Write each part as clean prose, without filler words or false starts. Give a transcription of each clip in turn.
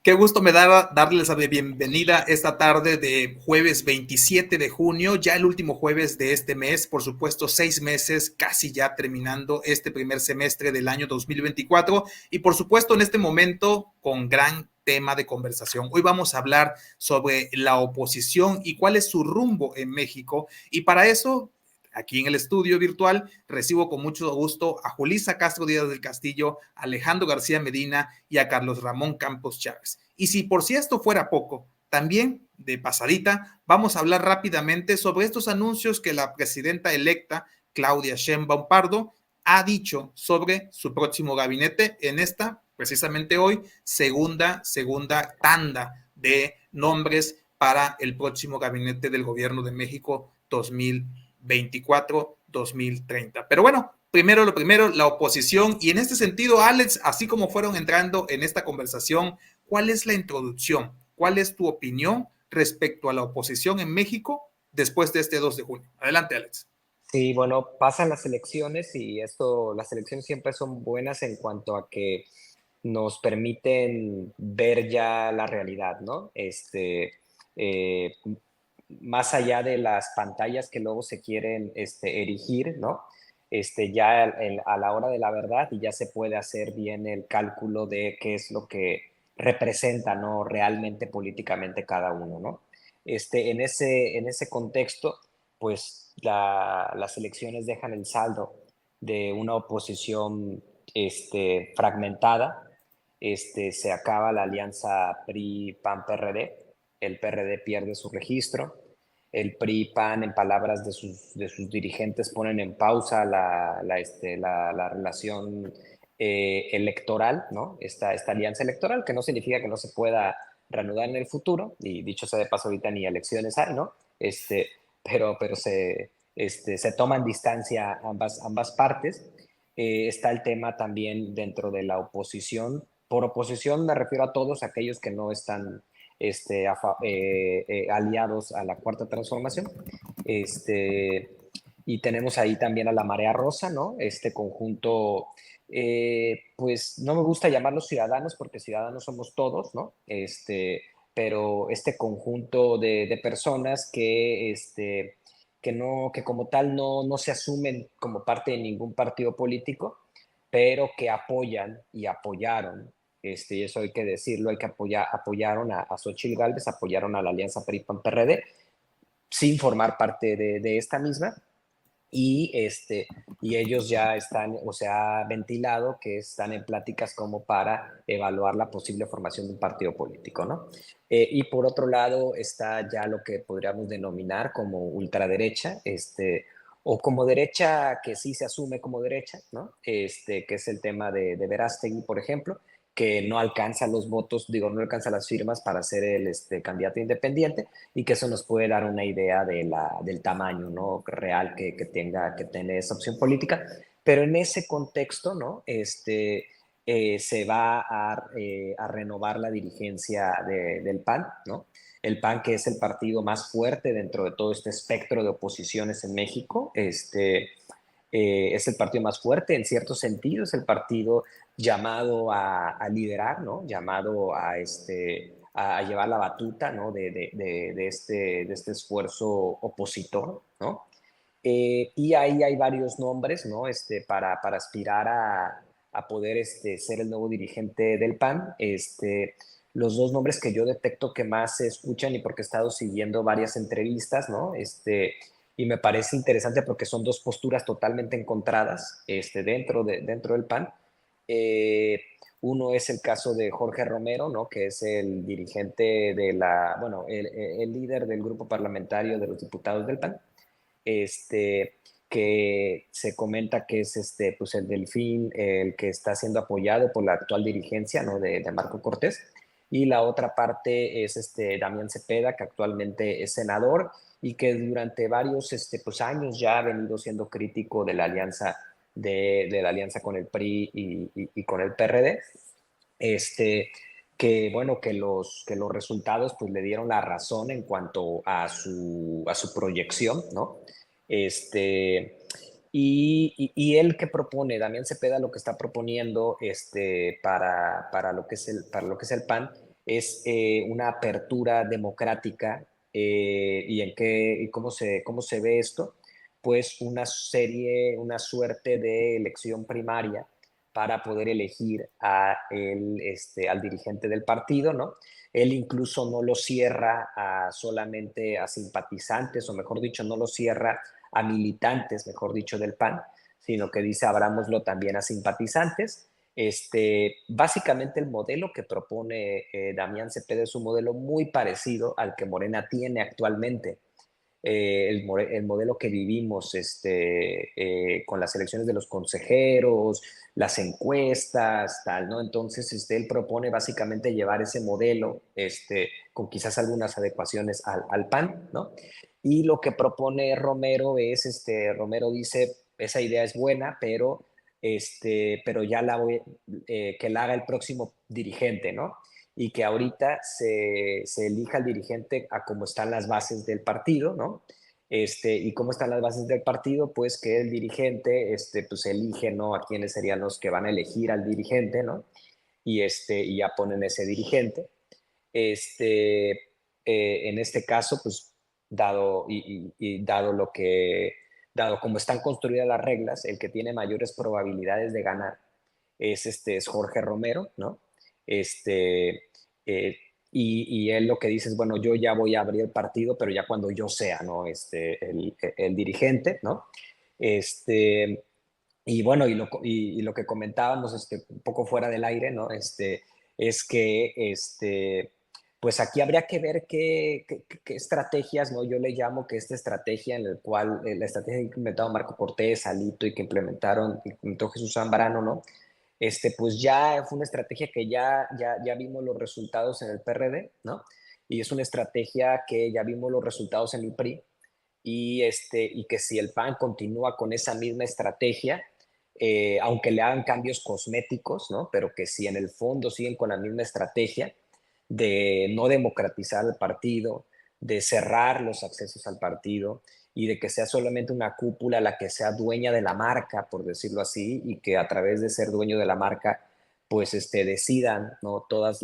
Qué gusto me da darles la bienvenida esta tarde de jueves 27 de junio, ya el último jueves de este mes, por supuesto, 6 meses, casi ya terminando este primer semestre del año 2024 y por supuesto en este momento con gran tema de conversación. Hoy vamos a hablar sobre la oposición y cuál es su rumbo en México y para eso aquí en el estudio virtual recibo con mucho gusto a Julisa Castro Díaz del Castillo, a Alejandro García Medina y a Carlos Ramón Campos Chávez. Y si esto fuera poco, también de pasadita vamos a hablar rápidamente sobre estos anuncios que la presidenta electa Claudia Sheinbaum Pardo ha dicho sobre su próximo gabinete en esta, precisamente hoy, segunda tanda de nombres para el próximo gabinete del gobierno de México 2024-2030. Pero bueno, primero lo primero, la oposición. Y en este sentido, Alex, así como fueron entrando en esta conversación, ¿cuál es la introducción? ¿Cuál es tu opinión respecto a la oposición en México después de este 2 de junio? Adelante, Alex. Sí, bueno, pasan las elecciones y las elecciones siempre son buenas en cuanto a que nos permiten ver ya la realidad, ¿no? Eh, Más allá de las pantallas que luego se quieren erigir, ¿no? Ya a la hora de la verdad y ya se puede hacer bien el cálculo de qué es lo que representa, ¿no? Realmente políticamente cada uno, ¿no? En ese contexto, pues las elecciones dejan el saldo de una oposición fragmentada. Se acaba la alianza PRI-PAN-PRD, el PRD pierde su registro, el PRI-PAN, en palabras de sus dirigentes, ponen en pausa la relación electoral, ¿no? Esta alianza electoral, que no significa que no se pueda reanudar en el futuro, y dicho sea de paso, ahorita ni elecciones hay, ¿no? Pero se toman distancia ambas partes. Está el tema también dentro de la oposición. Por oposición me refiero a todos aquellos que no están aliados a la Cuarta Transformación. Este, y tenemos ahí también a la Marea Rosa, ¿no? Este conjunto, pues no me gusta llamarlos ciudadanos porque ciudadanos somos todos, ¿no? Pero este conjunto de personas que como tal no se asumen como parte de ningún partido político, pero que apoyan y apoyaron, y eso hay que decirlo, apoyaron a Xochitl Gálvez, apoyaron a la alianza PRI-PAN-PRD, sin formar parte de esta misma, y, y ellos ya están, o se ha ventilado que están en pláticas como para evaluar la posible formación de un partido político, ¿no? Y por otro lado está ya lo que podríamos denominar como ultraderecha, o como derecha que sí se asume como derecha, ¿no? Que es el tema de Verástegui, por ejemplo, que no alcanza los votos, digo, no alcanza las firmas para ser el candidato independiente, y que eso nos puede dar una idea del tamaño, ¿no? Real que tiene esa opción política. Pero en ese contexto, ¿no? Se va a renovar la dirigencia del PAN, ¿no? El PAN, que es el partido más fuerte dentro de todo este espectro de oposiciones en México, es el partido más fuerte en cierto sentido, es el partido llamado a liderar, ¿no? Llamado a llevar la batuta, ¿no? De este esfuerzo opositor, ¿no? Y ahí hay varios nombres, ¿no? Para aspirar a poder ser el nuevo dirigente del PAN. Los dos nombres que yo detecto que más se escuchan, y porque he estado siguiendo varias entrevistas, ¿no? Y me parece interesante porque son dos posturas totalmente encontradas dentro del PAN. Eh, Uno es el caso de Jorge Romero, ¿no? Que es el dirigente bueno, el líder del grupo parlamentario de los diputados del PAN, este, que se comenta que es pues el Delfín, el que está siendo apoyado por la actual dirigencia, ¿no? de Marco Cortés. Y la otra parte es Damián Cepeda, que actualmente es senador y que durante varios pues, años ya ha venido siendo crítico de la alianza, de la alianza con el PRI y con el PRD. Que bueno, que los resultados pues le dieron la razón en cuanto a su proyección, ¿no? Y él que propone, Damián Cepeda, lo que está proponiendo para lo que es el PAN, es una apertura democrática. ¿Y cómo se ve esto? Pues una suerte de elección primaria para poder elegir al dirigente del partido, ¿no? Él incluso no lo cierra solamente a simpatizantes, o mejor dicho, no lo cierra a militantes, mejor dicho, del PAN, sino que dice abrámoslo también a simpatizantes. Básicamente el modelo que propone Damián Cepeda es un modelo muy parecido al que Morena tiene actualmente. El modelo que vivimos con las elecciones de los consejeros, las encuestas, tal, ¿no? Entonces, él propone básicamente llevar ese modelo, con quizás algunas adecuaciones al PAN, ¿no? Y lo que propone Romero Romero dice, esa idea es buena, pero ya que la haga el próximo dirigente, ¿no? Y que ahorita se elija el dirigente a cómo están las bases del partido, ¿no? Y cómo están las bases del partido, pues que el dirigente, pues elige, ¿no? A quiénes serían los que van a elegir al dirigente, ¿no? Y ya ponen ese dirigente. Este, en este caso, pues, dado cómo están construidas las reglas, el que tiene mayores probabilidades de ganar es Jorge Romero, ¿no? Este, eh, y él lo que dice es, bueno, yo ya voy a abrir el partido, pero ya cuando yo sea, ¿no? El dirigente, ¿no? Este, y bueno, y lo que comentábamos un poco fuera del aire, ¿no? Es que pues aquí habría que ver qué estrategias, ¿no? Yo le llamo que esta estrategia en la cual, la estrategia que implementado Marco Cortés, Alito, y que implementó Jesús Zambrano, ¿no? Pues ya fue una estrategia que ya vimos los resultados en el PRD, ¿no? Y es una estrategia que ya vimos los resultados en el PRI, y que si el PAN continúa con esa misma estrategia, aunque le hagan cambios cosméticos, ¿no? Pero que si en el fondo siguen con la misma estrategia de no democratizar el partido, de cerrar los accesos al partido y de que sea solamente una cúpula la que sea dueña de la marca, por decirlo así, y que a través de ser dueño de la marca, pues decidan, ¿no? Tomen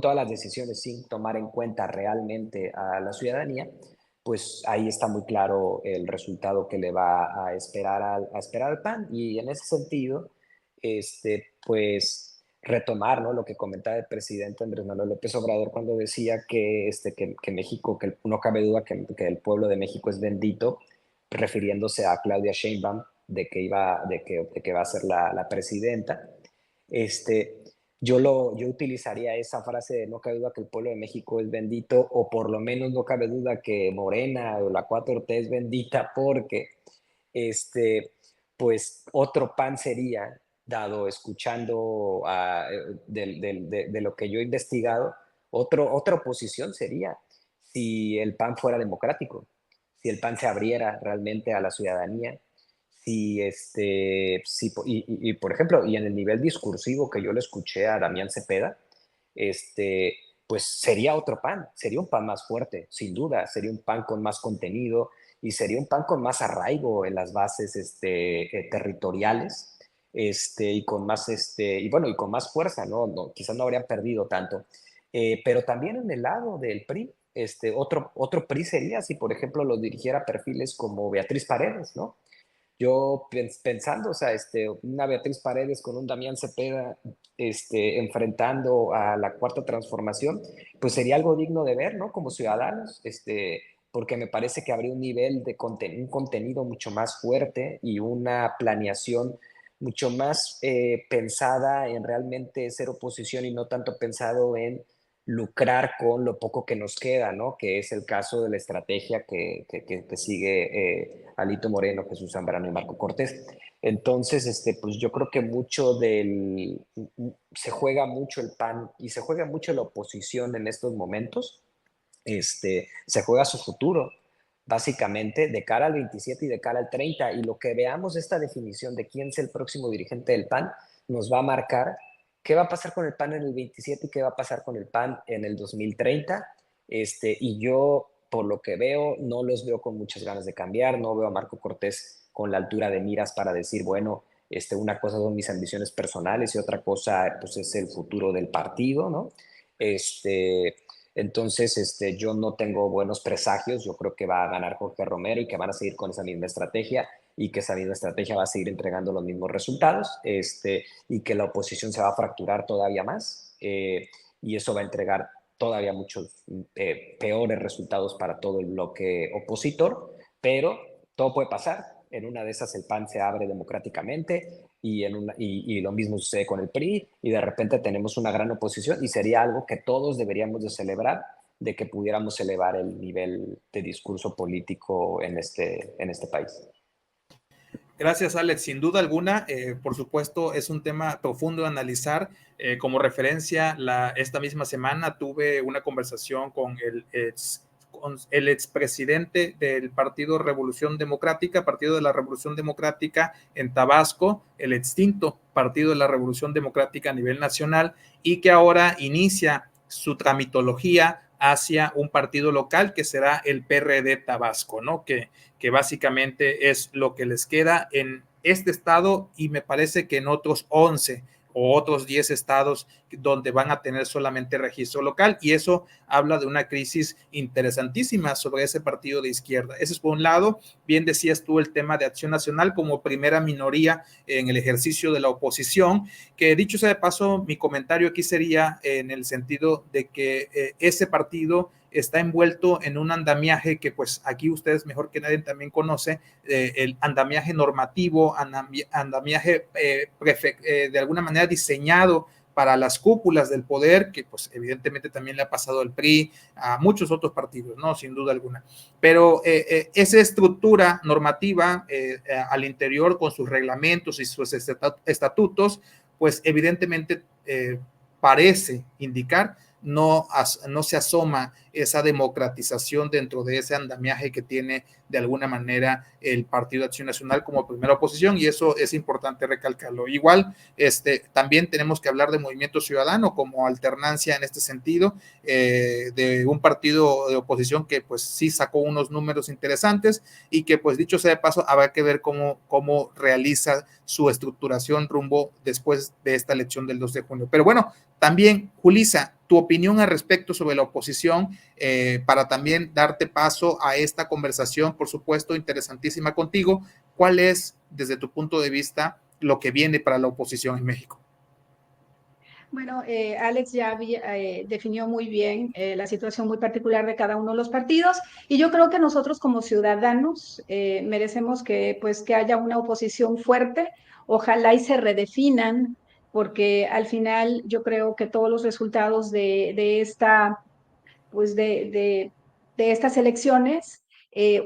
todas las decisiones sin tomar en cuenta realmente a la ciudadanía, pues ahí está muy claro el resultado que le va a esperar al PAN. Y en ese sentido, pues retomar, ¿no? Lo que comentaba el presidente Andrés Manuel López Obrador cuando decía que México, no cabe duda que el pueblo de México es bendito, refiriéndose a Claudia Sheinbaum, de que va a ser la presidenta. Este, yo utilizaría esa frase de no cabe duda que el pueblo de México es bendito, o por lo menos no cabe duda que Morena o la 4T es bendita, porque este, pues otro pan sería, dado escuchando de lo que yo he investigado, otra oposición sería si el PAN fuera democrático, si el PAN se abriera realmente a la ciudadanía, por ejemplo, y en el nivel discursivo que yo le escuché a Damián Cepeda, pues sería otro PAN, sería un PAN más fuerte, sin duda, sería un PAN con más contenido y sería un PAN con más arraigo en las bases territoriales, y con más, y bueno, y con más fuerza, ¿no? Quizás no habrían perdido tanto. Pero también en el lado del PRI, otro PRI sería si, por ejemplo, lo dirigiera perfiles como Beatriz Paredes, ¿no? Yo pensando, o sea, una Beatriz Paredes con un Damián Cepeda, enfrentando a la cuarta transformación, pues sería algo digno de ver, ¿no? Como ciudadanos, porque me parece que habría un nivel de un contenido mucho más fuerte y una planeación mucho más pensada en realmente ser oposición y no tanto pensado en lucrar con lo poco que nos queda, ¿no? Que es el caso de la estrategia que sigue Alito Moreno, Jesús Zambrano y Marco Cortés. Entonces, pues yo creo que se juega mucho el PAN y se juega mucho la oposición en estos momentos. Se juega su futuro, básicamente, de cara al 27 y de cara al 30. Y lo que veamos, esta definición de quién es el próximo dirigente del PAN, nos va a marcar qué va a pasar con el PAN en el 27 y qué va a pasar con el PAN en el 2030. Y yo, por lo que veo, no los veo con muchas ganas de cambiar, no veo a Marco Cortés con la altura de miras para decir, bueno, Una cosa son mis ambiciones personales y otra cosa pues es el futuro del partido, ¿no? Entonces, yo no tengo buenos presagios. Yo creo que va a ganar Jorge Romero y que van a seguir con esa misma estrategia y que esa misma estrategia va a seguir entregando los mismos resultados, y que la oposición se va a fracturar todavía más, y eso va a entregar todavía muchos peores resultados para todo el bloque opositor, pero todo puede pasar. En una de esas el PAN se abre democráticamente y lo mismo sucede con el PRI y de repente tenemos una gran oposición y sería algo que todos deberíamos de celebrar, de que pudiéramos elevar el nivel de discurso político en este país. Gracias, Alex. Sin duda alguna, por supuesto, es un tema profundo de analizar. Como referencia, esta misma semana tuve una conversación con el expresidente del Partido Revolución Democrática, Partido de la Revolución Democrática en Tabasco, el extinto Partido de la Revolución Democrática a nivel nacional, y que ahora inicia su tramitología hacia un partido local que será el PRD Tabasco, ¿no? Que básicamente es lo que les queda en este estado y me parece que en otros 11 o otros 10 estados donde van a tener solamente registro local, y eso habla de una crisis interesantísima sobre ese partido de izquierda. Ese es por un lado. Bien decías tú el tema de Acción Nacional como primera minoría en el ejercicio de la oposición, que dicho sea de paso, mi comentario aquí sería en el sentido de que ese partido está envuelto en un andamiaje que pues aquí ustedes mejor que nadie también conoce, el andamiaje normativo, andamiaje de alguna manera diseñado para las cúpulas del poder, que pues evidentemente también le ha pasado al PRI, a muchos otros partidos, ¿no? Sin duda alguna. Pero esa estructura normativa al interior con sus reglamentos y sus estatutos, pues evidentemente parece indicar no se asoma esa democratización dentro de ese andamiaje que tiene de alguna manera el Partido de Acción Nacional como primera oposición, y eso es importante recalcarlo. Igual, también tenemos que hablar de Movimiento Ciudadano como alternancia en este sentido, de un partido de oposición que pues sí sacó unos números interesantes y que pues dicho sea de paso, habrá que ver cómo realiza su estructuración rumbo después de esta elección del 2 de junio. Pero bueno, también, Julisa, tu opinión al respecto sobre la oposición, para también darte paso a esta conversación, por supuesto, interesantísima contigo. ¿Cuál es, desde tu punto de vista, lo que viene para la oposición en México? Bueno, Alex ya definió muy bien la situación muy particular de cada uno de los partidos y yo creo que nosotros como ciudadanos merecemos pues, que haya una oposición fuerte, ojalá y se redefinan, porque al final yo creo que todos los resultados pues de estas elecciones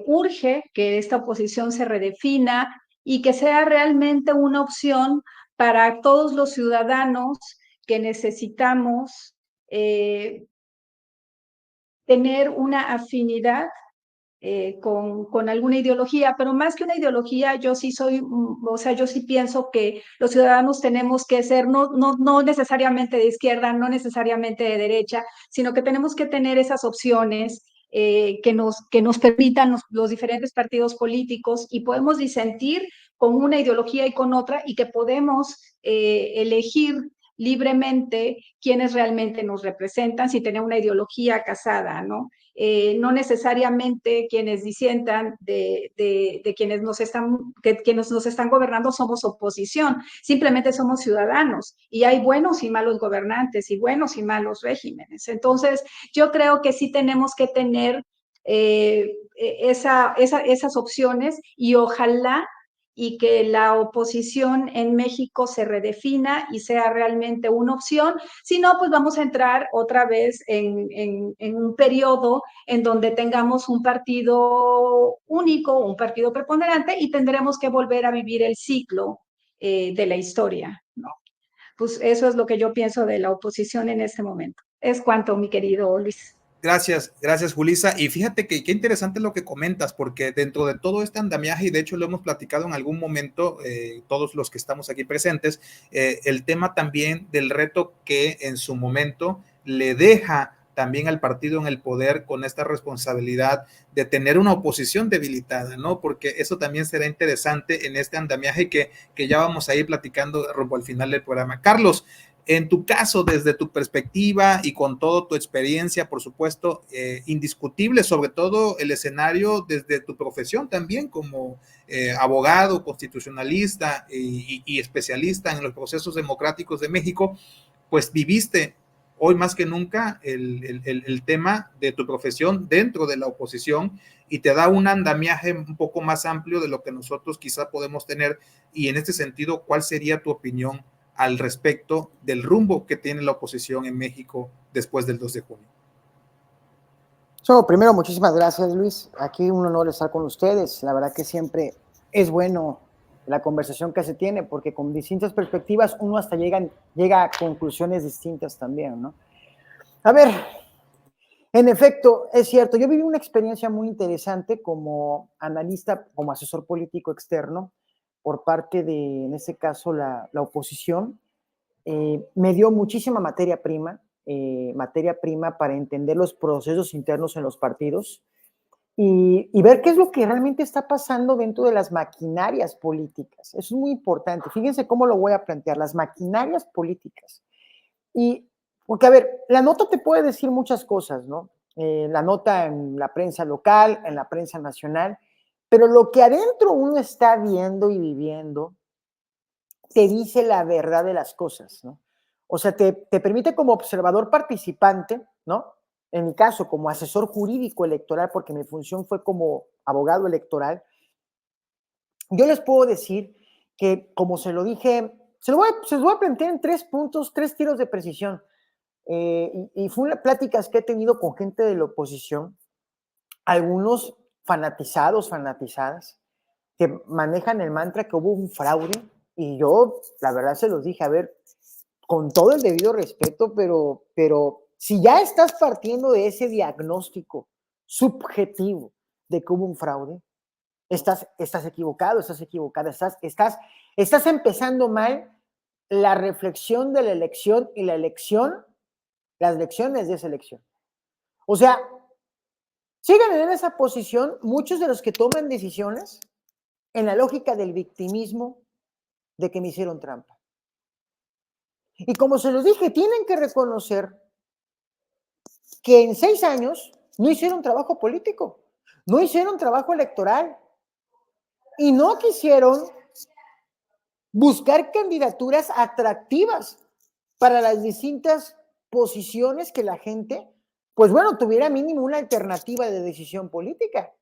urge que esta oposición se redefina y que sea realmente una opción para todos los ciudadanos que necesitamos tener una afinidad con alguna ideología, pero más que una ideología, yo sí soy, o sea, yo sí pienso que los ciudadanos tenemos que ser no necesariamente de izquierda, no necesariamente de derecha, sino que tenemos que tener esas opciones que nos permitan los diferentes partidos políticos y podemos disentir con una ideología y con otra y que podemos elegir libremente quienes realmente nos representan sin tener una ideología casada, ¿no? No necesariamente quienes disientan de quienes quienes nos están gobernando somos oposición, simplemente somos ciudadanos y hay buenos y malos gobernantes y buenos y malos regímenes. Entonces, yo creo que sí tenemos que tener esas opciones y ojalá y que la oposición en México se redefina y sea realmente una opción. Si no, pues vamos a entrar otra vez en un periodo en donde tengamos un partido único, un partido preponderante y tendremos que volver a vivir el ciclo de la historia, ¿no? Pues eso es lo que yo pienso de la oposición en este momento. Es cuanto, mi querido Luis. Gracias, Julisa. Y fíjate que qué interesante lo que comentas, porque dentro de todo este andamiaje, y de hecho lo hemos platicado en algún momento, todos los que estamos aquí presentes, el tema también del reto que en su momento le deja también al partido en el poder con esta responsabilidad de tener una oposición debilitada, ¿no? Porque eso también será interesante en este andamiaje que ya vamos a ir platicando rumbo al final del programa. Carlos, en tu caso, desde tu perspectiva y con toda tu experiencia, por supuesto, indiscutible, sobre todo el escenario desde tu profesión también como abogado, constitucionalista y especialista en los procesos democráticos de México, pues viviste hoy más que nunca el tema de tu profesión dentro de la oposición y te da un andamiaje un poco más amplio de lo que nosotros quizá podemos tener. Y en este sentido, ¿cuál sería tu opinión al respecto del rumbo que tiene la oposición en México después del 2 de junio? Primero, muchísimas gracias, Luis. Aquí un honor estar con ustedes. La verdad que siempre es bueno la conversación que se tiene, porque con distintas perspectivas uno hasta llega a conclusiones distintas también, ¿no? A ver, en efecto, es cierto, yo viví una experiencia muy interesante como analista, como asesor político externo, por parte de, en este caso, la oposición. Me dio muchísima materia prima para entender los procesos internos en los partidos y ver qué es lo que realmente está pasando dentro de las maquinarias políticas. Eso es muy importante. Fíjense cómo lo voy a plantear, las maquinarias políticas. Y, porque, a ver, la nota te puede decir muchas cosas, ¿no? La nota en la prensa local, en la prensa nacional, pero lo que adentro uno está viendo y viviendo te dice la verdad de las cosas, ¿no? O sea, te permite como observador participante, ¿no? En mi caso, como asesor jurídico electoral, porque mi función fue como abogado electoral, yo les puedo decir que, como se lo dije, se los voy a plantear en 3 puntos, 3 tiros de precisión. Y fue una pláticas que he tenido con gente de la oposición, algunos fanatizados, fanatizadas, que manejan el mantra que hubo un fraude, y yo, la verdad, se los dije, a ver, con todo el debido respeto, pero si ya estás partiendo de ese diagnóstico subjetivo de que hubo un fraude, estás equivocado, estás equivocada, estás empezando mal la reflexión de la elección y la elección, las lecciones de esa elección. O sea, sigan en esa posición muchos de los que toman decisiones en la lógica del victimismo de que me hicieron trampa. Y como se los dije, tienen que reconocer que en 6 años no hicieron trabajo político, no hicieron trabajo electoral y no quisieron buscar candidaturas atractivas para las distintas posiciones que la gente, pues bueno, tuviera mínimo una alternativa de decisión política.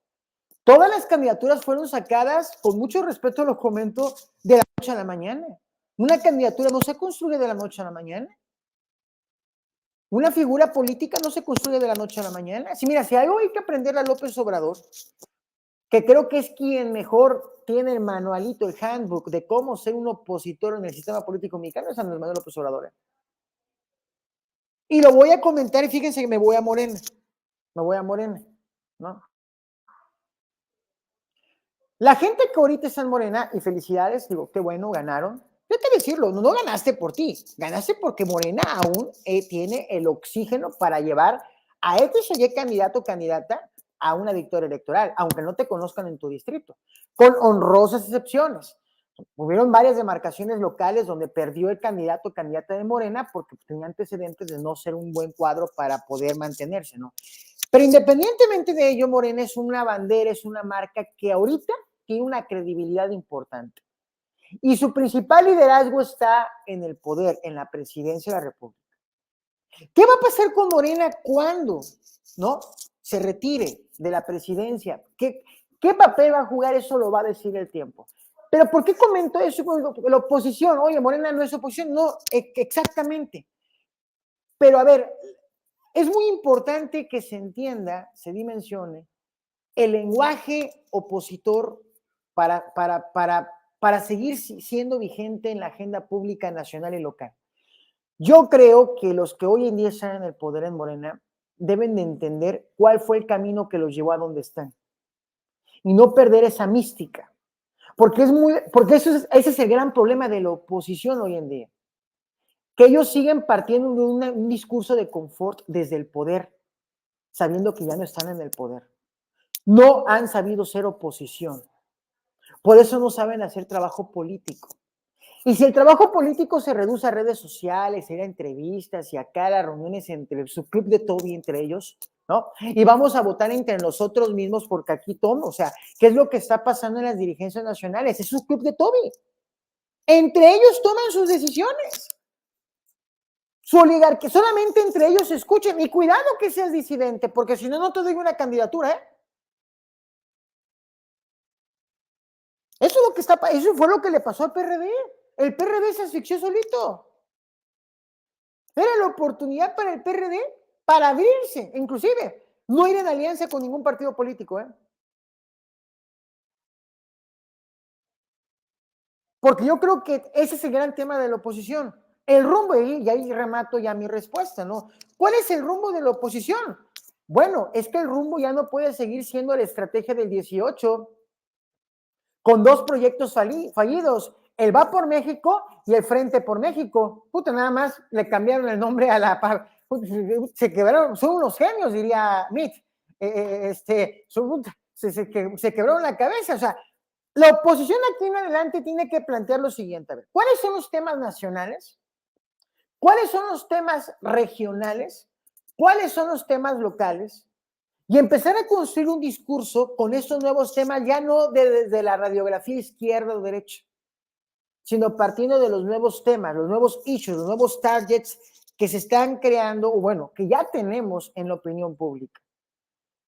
Todas las candidaturas fueron sacadas, con mucho respeto lo comento, de la noche a la mañana. Una candidatura no se construye de la noche a la mañana. Una figura política no se construye de la noche a la mañana. Sí, mira, si algo hay que aprender a López Obrador, que creo que es quien mejor tiene el manualito, el handbook de cómo ser un opositor en el sistema político mexicano, es Andrés Manuel López Obrador. Y lo voy a comentar y fíjense que me voy a Morena, ¿no? La gente que ahorita está en Morena, y felicidades, digo, qué bueno, ganaron. Yo te decirlo, no ganaste por ti, ganaste porque Morena aún tiene el oxígeno para llevar a X o Y candidato o candidata a una victoria electoral, aunque no te conozcan en tu distrito, con honrosas excepciones. Hubieron varias demarcaciones locales donde perdió el candidato o candidata de Morena porque tenía antecedentes de no ser un buen cuadro para poder mantenerse, ¿no? Pero independientemente de ello, Morena es una bandera, es una marca que ahorita tiene una credibilidad importante. Y su principal liderazgo está en el poder, en la presidencia de la República. ¿Qué va a pasar con Morena cuando, ¿no?, se retire de la presidencia? ¿Qué papel va a jugar? Eso lo va a decir el tiempo. Pero ¿por qué comento eso? La oposición, oye, Morena no es oposición. No, exactamente. Pero a ver, es muy importante que se entienda, se dimensione el lenguaje opositor para seguir siendo vigente en la agenda pública nacional y local. Yo creo que los que hoy en día están en el poder en Morena deben de entender cuál fue el camino que los llevó a donde están y no perder esa mística, porque ese es el gran problema de la oposición hoy en día. que ellos siguen partiendo de un discurso de confort desde el poder, sabiendo que ya no están en el poder. No han sabido ser oposición. Por eso no saben hacer trabajo político. Y si el trabajo político se reduce a redes sociales, ir a entrevistas y acá a las reuniones entre su club de Toby entre ellos, ¿no? Y vamos a votar entre nosotros mismos porque aquí tomo, o sea, ¿qué es lo que está pasando en las dirigencias nacionales? Es su club de Toby. Entre ellos toman sus decisiones. Su oligarquía, solamente entre ellos se escuchen. Y cuidado que seas disidente, porque si no, no te doy una candidatura, ¿eh? Eso fue lo que le pasó al PRD. El PRD se asfixió solito. Era la oportunidad para el PRD para abrirse, inclusive no ir en alianza con ningún partido político, ¿eh? Porque yo creo que ese es el gran tema de la oposición. El rumbo, y ahí remato ya mi respuesta, ¿no? ¿Cuál es el rumbo de la oposición? Bueno, es que el rumbo ya no puede seguir siendo la estrategia del 18 con dos proyectos fallidos, el Va por México y el Frente por México. Puta, nada más le cambiaron el nombre a la... Se quebraron, son unos genios, diría Mitt. Se quebraron la cabeza. O sea, la oposición aquí en adelante tiene que plantear lo siguiente. A ver, ¿cuáles son los temas nacionales? ¿Cuáles son los temas regionales? ¿Cuáles son los temas locales? Y empezar a construir un discurso con estos nuevos temas, ya no desde la radiografía izquierda o derecha, sino partiendo de los nuevos temas, los nuevos issues, los nuevos targets que se están creando, o bueno, que ya tenemos en la opinión pública.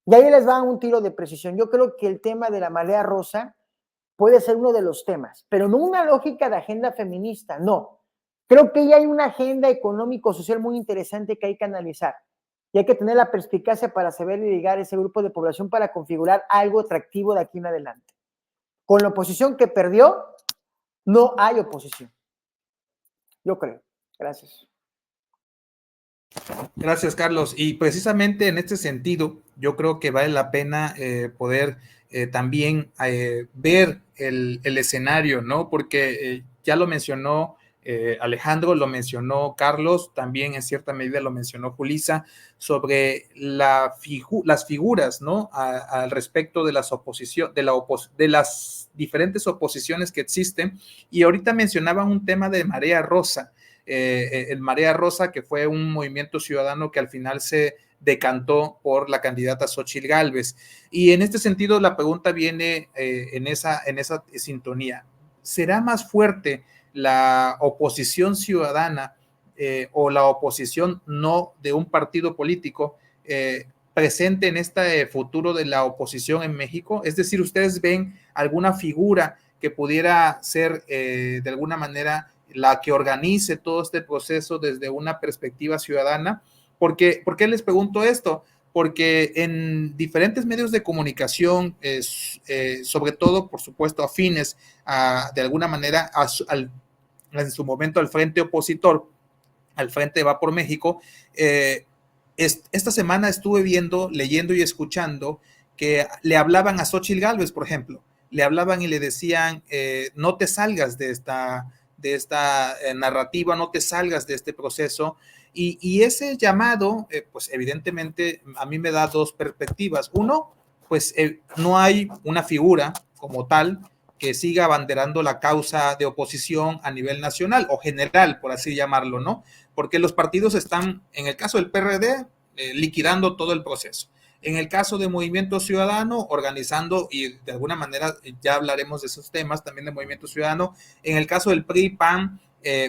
Y ahí les va un tiro de precisión. Yo creo que el tema de la marea rosa puede ser uno de los temas, pero no una lógica de agenda feminista, no. Creo que ya hay una agenda económico-social muy interesante que hay que analizar. Y hay que tener la perspicacia para saber ligar ese grupo de población para configurar algo atractivo de aquí en adelante. Con la oposición que perdió, no hay oposición. Yo creo. Gracias. Gracias, Carlos. Y precisamente en este sentido, yo creo que vale la pena poder también ver el escenario, ¿no? Porque ya lo mencionó Alejandro, lo mencionó Carlos, también en cierta medida lo mencionó Julissa, sobre las figuras, ¿no? Al respecto de las de las diferentes oposiciones que existen. Y ahorita mencionaban un tema de marea rosa. El Marea Rosa, que fue un movimiento ciudadano que al final se decantó por la candidata Xóchitl Gálvez. Y en este sentido, la pregunta viene en esa sintonía. ¿Será más fuerte la oposición ciudadana o la oposición no de un partido político presente en este futuro de la oposición en México? Es decir, ¿ustedes ven alguna figura que pudiera ser de alguna manera la que organice todo este proceso desde una perspectiva ciudadana? ¿Por qué les pregunto esto? Porque en diferentes medios de comunicación, sobre todo, por supuesto, afines de alguna manera en su momento al frente opositor, al Frente Va por México, esta semana estuve viendo, leyendo y escuchando que le hablaban a Xóchitl Gálvez, por ejemplo, le hablaban y le decían, no te salgas de esta narrativa, no te salgas de este proceso. Y ese llamado, pues evidentemente a mí me da dos perspectivas. Uno, pues no hay una figura como tal que siga abanderando la causa de oposición a nivel nacional o general, por así llamarlo, ¿no? Porque los partidos están, en el caso del PRD, liquidando todo el proceso. En el caso de Movimiento Ciudadano, organizando, y de alguna manera ya hablaremos de esos temas también de Movimiento Ciudadano. En el caso del PRI-PAN,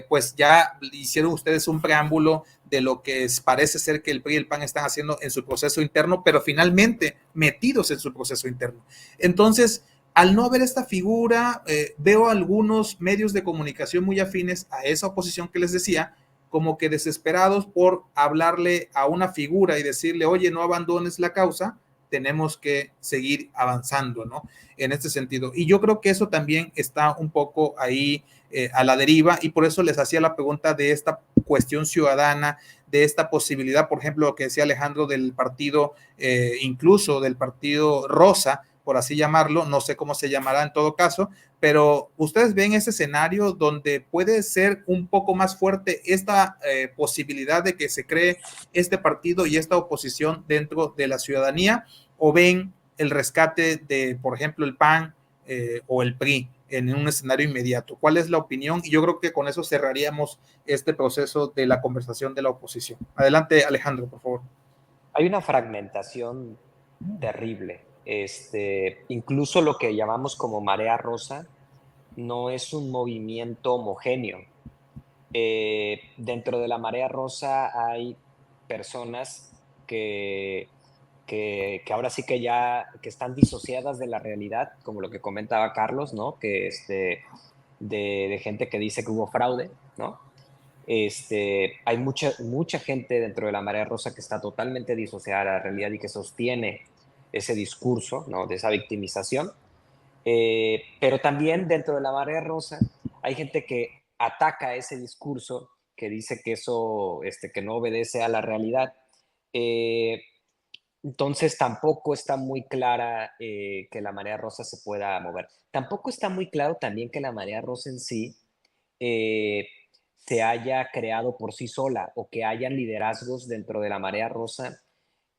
pues ya hicieron ustedes un preámbulo de lo que parece ser que el PRI y el PAN están haciendo en su proceso interno, pero finalmente metidos en su proceso interno. Entonces, al no haber esta figura, veo algunos medios de comunicación muy afines a esa oposición que les decía, como que desesperados por hablarle a una figura y decirle, oye, no abandones la causa, tenemos que seguir avanzando, ¿no? En este sentido. Y yo creo que eso también está un poco ahí a la deriva, y por eso les hacía la pregunta de esta cuestión ciudadana, de esta posibilidad, por ejemplo, lo que decía Alejandro del partido, incluso del partido Rosa, por así llamarlo, no sé cómo se llamará en todo caso, pero ustedes ven ese escenario donde puede ser un poco más fuerte esta posibilidad de que se cree este partido y esta oposición dentro de la ciudadanía, o ven el rescate de, por ejemplo, el PAN o el PRI en un escenario inmediato. ¿Cuál es la opinión? Y yo creo que con eso cerraríamos este proceso de la conversación de la oposición. Adelante, Alejandro, por favor. Hay una fragmentación terrible. Incluso lo que llamamos como marea rosa no es un movimiento homogéneo. Dentro de la marea rosa hay personas que ahora sí que ya que están disociadas de la realidad, como lo que comentaba Carlos, ¿no? Que de gente que dice que hubo fraude, ¿no? Hay mucha gente dentro de la marea rosa que está totalmente disociada de la realidad y que sostiene ese discurso, ¿no? De esa victimización. Pero también dentro de la marea rosa hay gente que ataca ese discurso, que dice que eso, que no obedece a la realidad. Eh, entonces tampoco está muy clara que la marea rosa se pueda mover. Tampoco está muy claro también que la marea rosa en sí eh, se haya creado por sí sola o que hayan liderazgos dentro de la marea rosa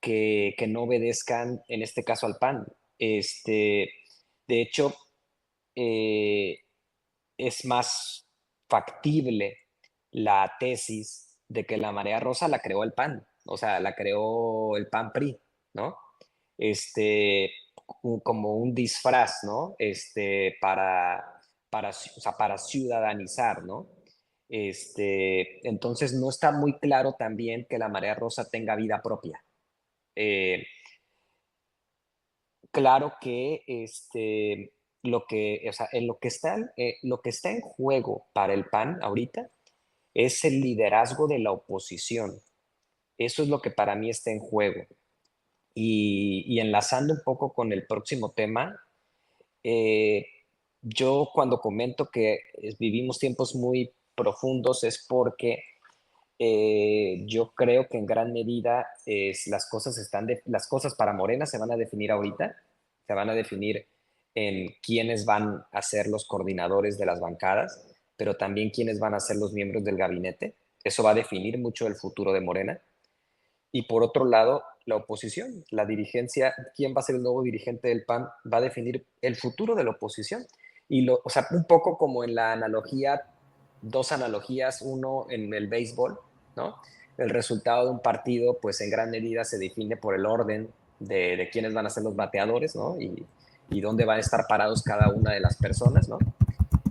que no obedezcan, en este caso, al PAN. De hecho, eh, es más factible la tesis de que la marea rosa la creó el PAN, o sea, la creó el PAN-PRI, ¿no? Como un disfraz, ¿no? O sea, para ciudadanizar, ¿no? Entonces no está muy claro también que la marea rosa tenga vida propia. Eh, claro que o sea, lo que está en juego para el PAN ahorita es el liderazgo de la oposición. Eso es lo que para mí está en juego. Y enlazando un poco con el próximo tema, eh, yo cuando comento que vivimos tiempos muy profundos es porque yo creo que en gran medida las cosas para Morena se van a definir ahorita, se van a definir en quiénes van a ser los coordinadores de las bancadas, pero también quiénes van a ser los miembros del gabinete. Eso va a definir mucho el futuro de Morena. Y por otro lado, la oposición, la dirigencia, quién va a ser el nuevo dirigente del PAN, va a definir el futuro de la oposición. O sea, un poco como en la analogía, dos analogías, uno en el béisbol, ¿no? El resultado de un partido, pues en gran medida se define por el orden de quiénes van a ser los bateadores, ¿no? Y dónde van a estar parados cada una de las personas, ¿no?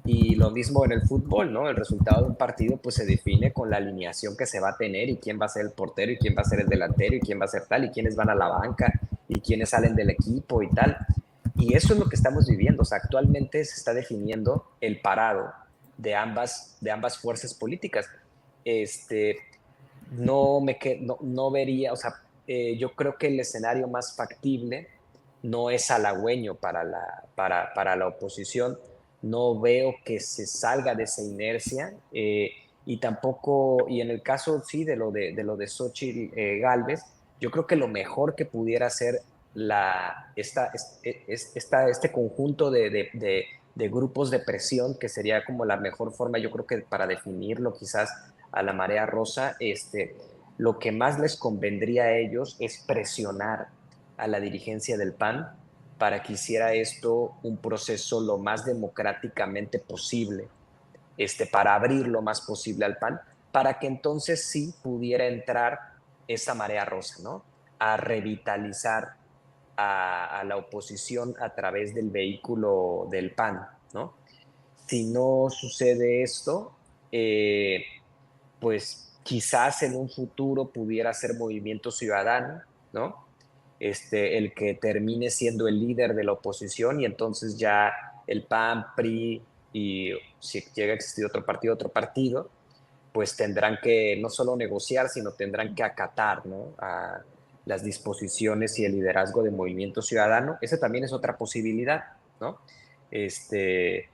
Y lo mismo en el fútbol, ¿no? El resultado de un partido pues se define con la alineación que se va a tener y quién va a ser el portero y quién va a ser el delantero y quién va a ser tal y quiénes van a la banca y quiénes salen del equipo y tal. Y eso es lo que estamos viviendo. O sea, actualmente se está definiendo el parado de ambas fuerzas políticas. No vería, o sea, yo creo que el escenario más factible no es halagüeño para la oposición. No veo que se salga de esa inercia y tampoco, y en el caso sí de lo de Xóchitl Gálvez, yo creo que lo mejor que pudiera hacer este conjunto de grupos de presión, que sería como la mejor forma, yo creo que para definirlo quizás a la marea rosa, lo que más les convendría a ellos es presionar a la dirigencia del PAN para que hiciera esto un proceso lo más democráticamente posible, para abrir lo más posible al PAN, para que entonces sí pudiera entrar esa marea rosa, ¿no? A revitalizar a la oposición a través del vehículo del PAN, ¿no? Si no sucede esto, pues quizás en un futuro pudiera ser Movimiento Ciudadano, ¿no? El que termine siendo el líder de la oposición y entonces ya el PAN, PRI y si llega a existir otro partido, pues tendrán que no solo negociar, sino tendrán que acatar, ¿no? A las disposiciones y el liderazgo de Movimiento Ciudadano. Esa también es otra posibilidad, ¿no? Que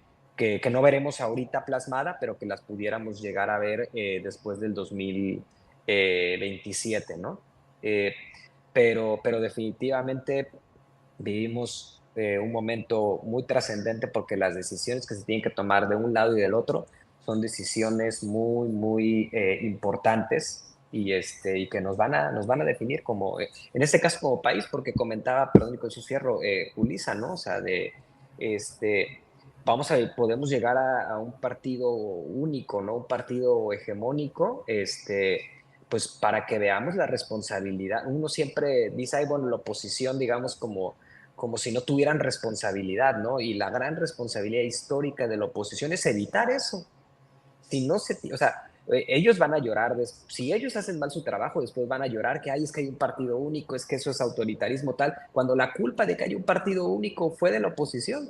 no veremos ahorita plasmada, pero que las pudiéramos llegar a ver después del 2027, ¿no? Pero definitivamente vivimos un momento muy trascendente porque las decisiones que se tienen que tomar de un lado y del otro son decisiones muy, muy importantes y que nos van a definir como, en este caso como país, porque comentaba, perdón, y con su cierro, Julissa, ¿no? O sea, podemos llegar a un partido único, ¿no? Un partido hegemónico, pues para que veamos la responsabilidad. Uno siempre dice, ay, bueno, la oposición, digamos, como si no tuvieran responsabilidad, ¿no? Y la gran responsabilidad histórica de la oposición es evitar eso. Si no se, o sea, ellos van a llorar, si ellos hacen mal su trabajo, después van a llorar que, ay, es que hay un partido único, es que eso es autoritarismo tal, cuando la culpa de que hay un partido único fue de la oposición,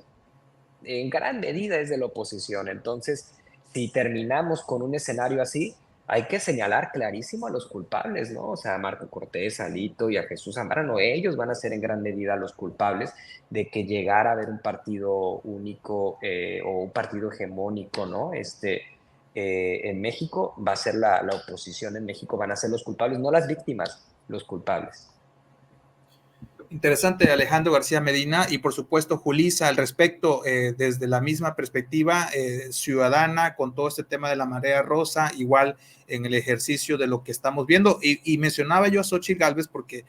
en gran medida es de la oposición. Entonces, si terminamos con un escenario así, hay que señalar clarísimo a los culpables, ¿no? O sea, a Marco Cortés, a Alito y a Jesús Zambrano, ellos van a ser en gran medida los culpables de que llegara a haber un partido único o un partido hegemónico, ¿no? En México va a ser la oposición en México, van a ser los culpables, no las víctimas, los culpables. Interesante, Alejandro García Medina, y por supuesto Julissa al respecto, desde la misma perspectiva ciudadana, con todo este tema de la marea rosa, igual en el ejercicio de lo que estamos viendo, y mencionaba yo a Xochitl Gálvez porque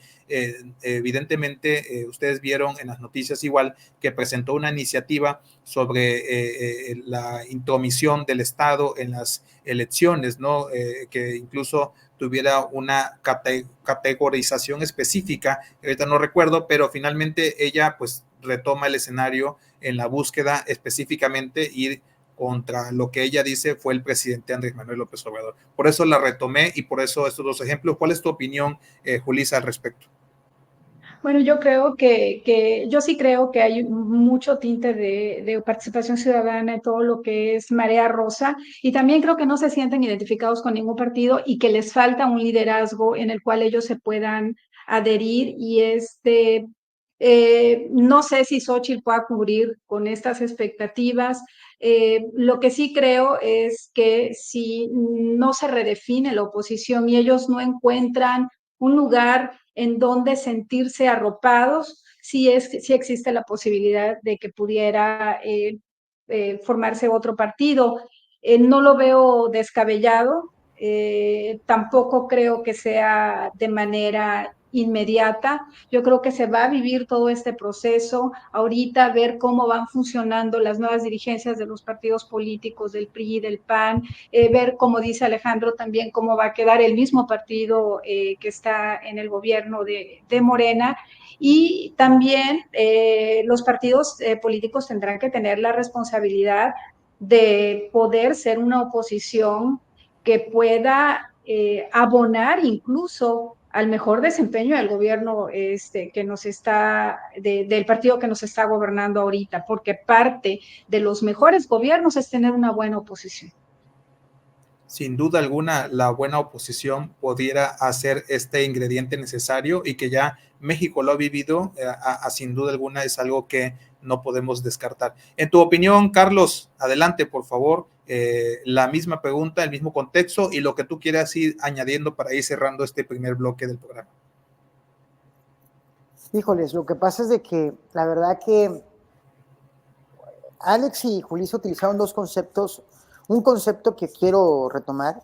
evidentemente ustedes vieron en las noticias igual que presentó una iniciativa sobre la intromisión del Estado en las elecciones, ¿no? Que incluso tuviera una categorización específica, ahorita no recuerdo, pero finalmente ella pues retoma el escenario en la búsqueda específicamente y contra lo que ella dice fue el presidente Andrés Manuel López Obrador. Por eso la retomé y por eso estos dos ejemplos. ¿Cuál es tu opinión, Julissa, al respecto? Bueno, yo creo yo sí creo que hay mucho tinte de participación ciudadana en todo lo que es Marea Rosa, y también creo que no se sienten identificados con ningún partido y que les falta un liderazgo en el cual ellos se puedan adherir, y no sé si Xochitl pueda cubrir con estas expectativas. Lo que sí creo es que si no se redefine la oposición y ellos no encuentran un lugar en donde sentirse arropados, sí existe la posibilidad de que pudiera formarse otro partido. No lo veo descabellado, tampoco creo que sea de manera inmediata. Yo creo que se va a vivir todo este proceso ahorita, ver cómo van funcionando las nuevas dirigencias de los partidos políticos, del PRI y del PAN, ver, como dice Alejandro, también cómo va a quedar el mismo partido que está en el gobierno de Morena. Y también los partidos políticos tendrán que tener la responsabilidad de poder ser una oposición que pueda abonar incluso al mejor desempeño del gobierno que nos del partido que nos está gobernando ahorita, porque parte de los mejores gobiernos es tener una buena oposición. Sin duda alguna, la buena oposición pudiera hacer este ingrediente necesario y que ya México lo ha vivido, sin duda alguna es algo que no podemos descartar. En tu opinión, Carlos, adelante, por favor, la misma pregunta, el mismo contexto y lo que tú quieras ir añadiendo para ir cerrando este primer bloque del programa. Híjoles, lo que pasa es de que la verdad que Alex y Julissa utilizaron dos conceptos. Un concepto que quiero retomar,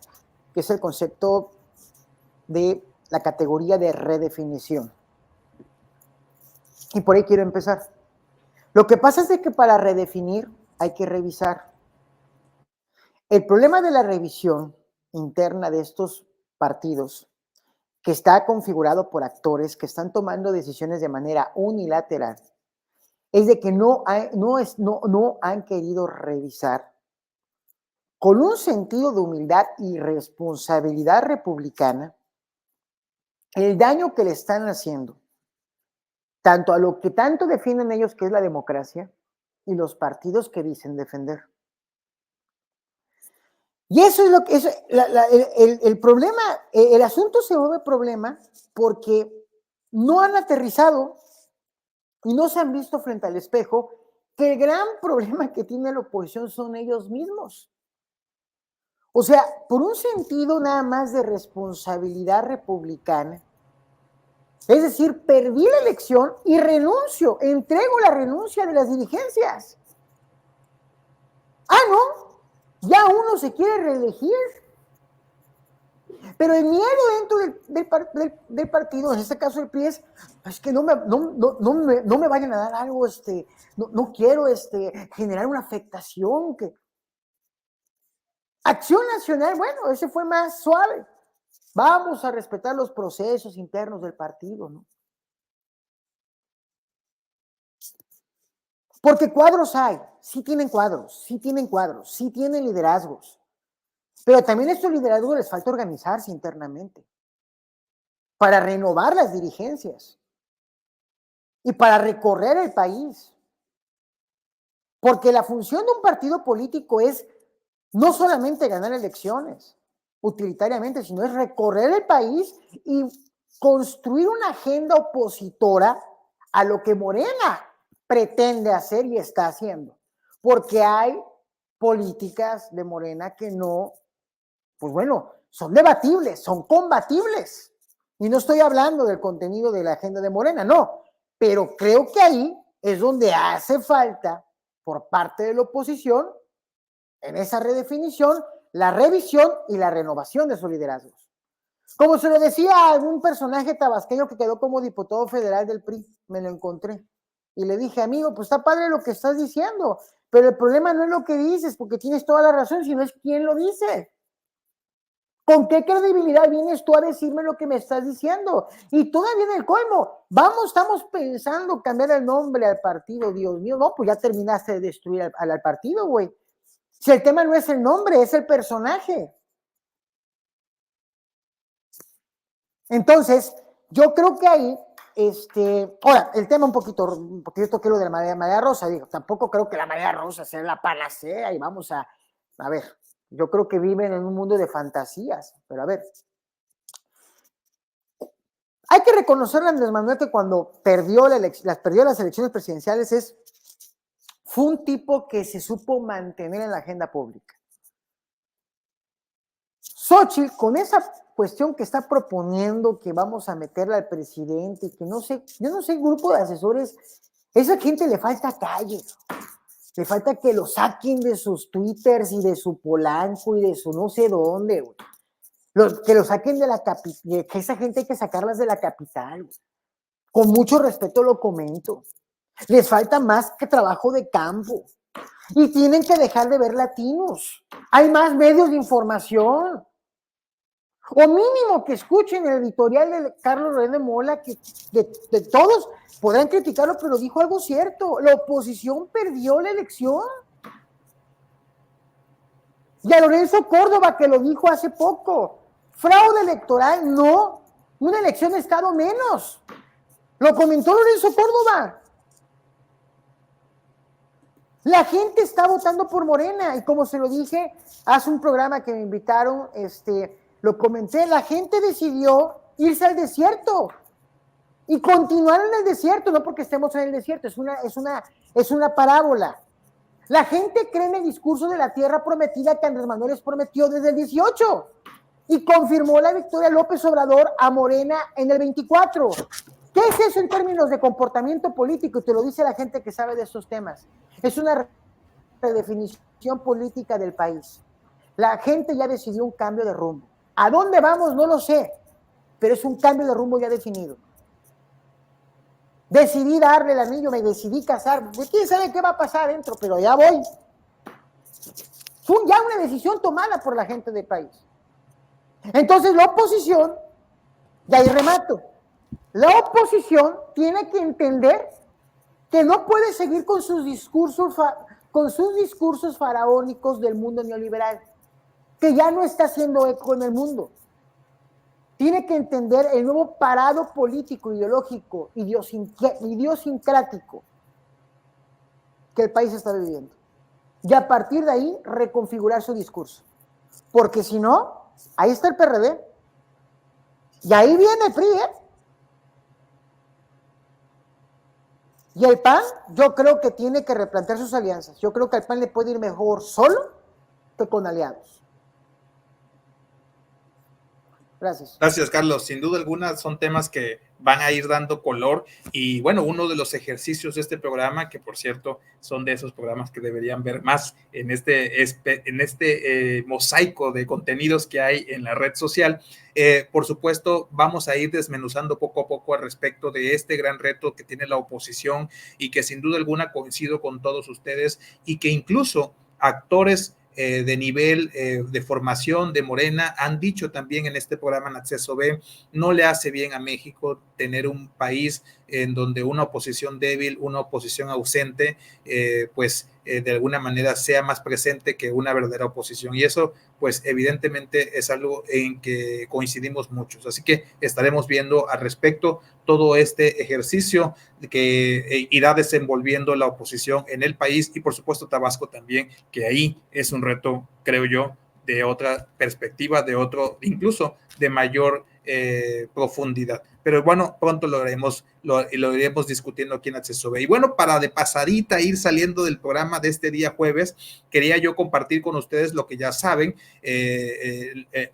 que es el concepto de la categoría de redefinición. Y por ahí quiero empezar. Lo que pasa es de que para redefinir hay que revisar. El problema de la revisión interna de estos partidos, que está configurado por actores que están tomando decisiones de manera unilateral, es de que no han querido revisar con un sentido de humildad y responsabilidad republicana el daño que le están haciendo tanto a lo que tanto defienden ellos, que es la democracia, y los partidos que dicen defender. Y eso es lo que el problema, el asunto se vuelve problema porque no han aterrizado y no se han visto frente al espejo que el gran problema que tiene la oposición son ellos mismos. O sea, por un sentido nada más de responsabilidad republicana, Es decir, perdí la elección y renuncio, entrego la renuncia de las dirigencias. Ah, no, ya uno se quiere reelegir. Pero el miedo dentro del partido, en este caso el PRI, es que no me vayan a dar algo, no quiero generar una afectación. Acción Nacional, bueno, ese fue más suave. Vamos a respetar los procesos internos del partido, ¿no? Porque cuadros hay, sí tienen cuadros, sí tienen liderazgos. Pero también a estos liderazgos les falta organizarse internamente para renovar las dirigencias y para recorrer el país. Porque la función de un partido político es no solamente ganar elecciones utilitariamente, sino es recorrer el país y construir una agenda opositora a lo que Morena pretende hacer y está haciendo. Porque hay políticas de Morena que no, pues bueno, son debatibles, son combatibles. Y no estoy hablando del contenido de la agenda de Morena, no. Pero creo que ahí es donde hace falta, por parte de la oposición, en esa redefinición, la revisión y la renovación de sus liderazgos. Como se lo decía a algún personaje tabasqueño que quedó como diputado federal del PRI, me lo encontré. Y le dije, amigo, pues está padre lo que estás diciendo, pero el problema no es lo que dices, porque tienes toda la razón, sino es quién lo dice. ¿Con qué credibilidad vienes tú a decirme lo que me estás diciendo? Y todavía en el colmo, estamos pensando cambiar el nombre al partido, Dios mío, no, pues ya terminaste de destruir al partido, güey. Si el tema no es el nombre, es el personaje. Entonces, yo creo que ahí, ahora, el tema porque yo toqué lo de la marea rosa, digo, tampoco creo que la marea rosa sea la panacea y vamos a ver, yo creo que viven en un mundo de fantasías, pero a ver, hay que reconocerle a Andrés Manuel que cuando perdió las elecciones presidenciales fue un tipo que se supo mantener en la agenda pública. Xóchitl, con esa cuestión que está proponiendo que vamos a meterle al presidente y que no sé, yo no sé, el grupo de asesores, esa gente le falta calle, le falta que lo saquen de sus twitters y de su Polanco y de su no sé dónde, güey. Que lo saquen de la capital, que esa gente hay que sacarlas de la capital, güey. Con mucho respeto lo comento. Les falta más que trabajo de campo y tienen que dejar de ver latinos. Hay más medios de información. O mínimo que escuchen el editorial de Carlos Loret de Mola, que de todos podrán criticarlo, pero dijo algo cierto. La oposición perdió la elección. Y a Lorenzo Córdoba, que lo dijo hace poco, fraude electoral, no, una elección de Estado menos. Lo comentó Lorenzo Córdoba. La gente está votando por Morena, y como se lo dije, hace un programa que me invitaron, lo comenté, la gente decidió irse al desierto y continuar en el desierto, no porque estemos en el desierto, es una parábola. La gente cree en el discurso de la tierra prometida que Andrés Manuel les prometió desde el 18 y confirmó la victoria López Obrador a Morena en el 24. ¿Qué es eso en términos de comportamiento político? Y te lo dice la gente que sabe de estos temas. Es una redefinición política del país. La gente ya decidió un cambio de rumbo. ¿A dónde vamos? No lo sé, pero es un cambio de rumbo ya definido. Decidí darle el anillo, me decidí casar. ¿Quién sabe qué va a pasar adentro? Pero ya voy. Fue ya una decisión tomada por la gente del país. Entonces la oposición, y ahí remato, la oposición tiene que entender que no puede seguir con sus discursos faraónicos del mundo neoliberal, que ya no está haciendo eco en el mundo. Tiene que entender el nuevo parado político, ideológico, idiosincrático que el país está viviendo. Y a partir de ahí, reconfigurar su discurso. Porque si no, ahí está el PRD. Y ahí viene el PRI, Y el PAN, yo creo que tiene que replantear sus alianzas. Yo creo que al PAN le puede ir mejor solo que con aliados. Gracias. Gracias, Carlos. Sin duda alguna son temas que van a ir dando color y bueno, uno de los ejercicios de este programa, que por cierto son de esos programas que deberían ver más en este mosaico de contenidos que hay en la red social, por supuesto vamos a ir desmenuzando poco a poco al respecto de este gran reto que tiene la oposición y que sin duda alguna coincido con todos ustedes y que incluso actores de nivel de formación de Morena han dicho también en este programa en Acceso B, no le hace bien a México tener un país en donde una oposición débil, una oposición ausente, de alguna manera sea más presente que una verdadera oposición. Y eso, pues evidentemente es algo en que coincidimos muchos. Así que estaremos viendo al respecto todo este ejercicio que irá desenvolviendo la oposición en el país y por supuesto Tabasco también, que ahí es un reto, creo yo, de otra perspectiva, de otro, incluso de mayor profundidad. Pero bueno, pronto lo iremos discutiendo aquí en Acceso B. Y bueno, para de pasadita ir saliendo del programa de este día jueves, quería yo compartir con ustedes lo que ya saben.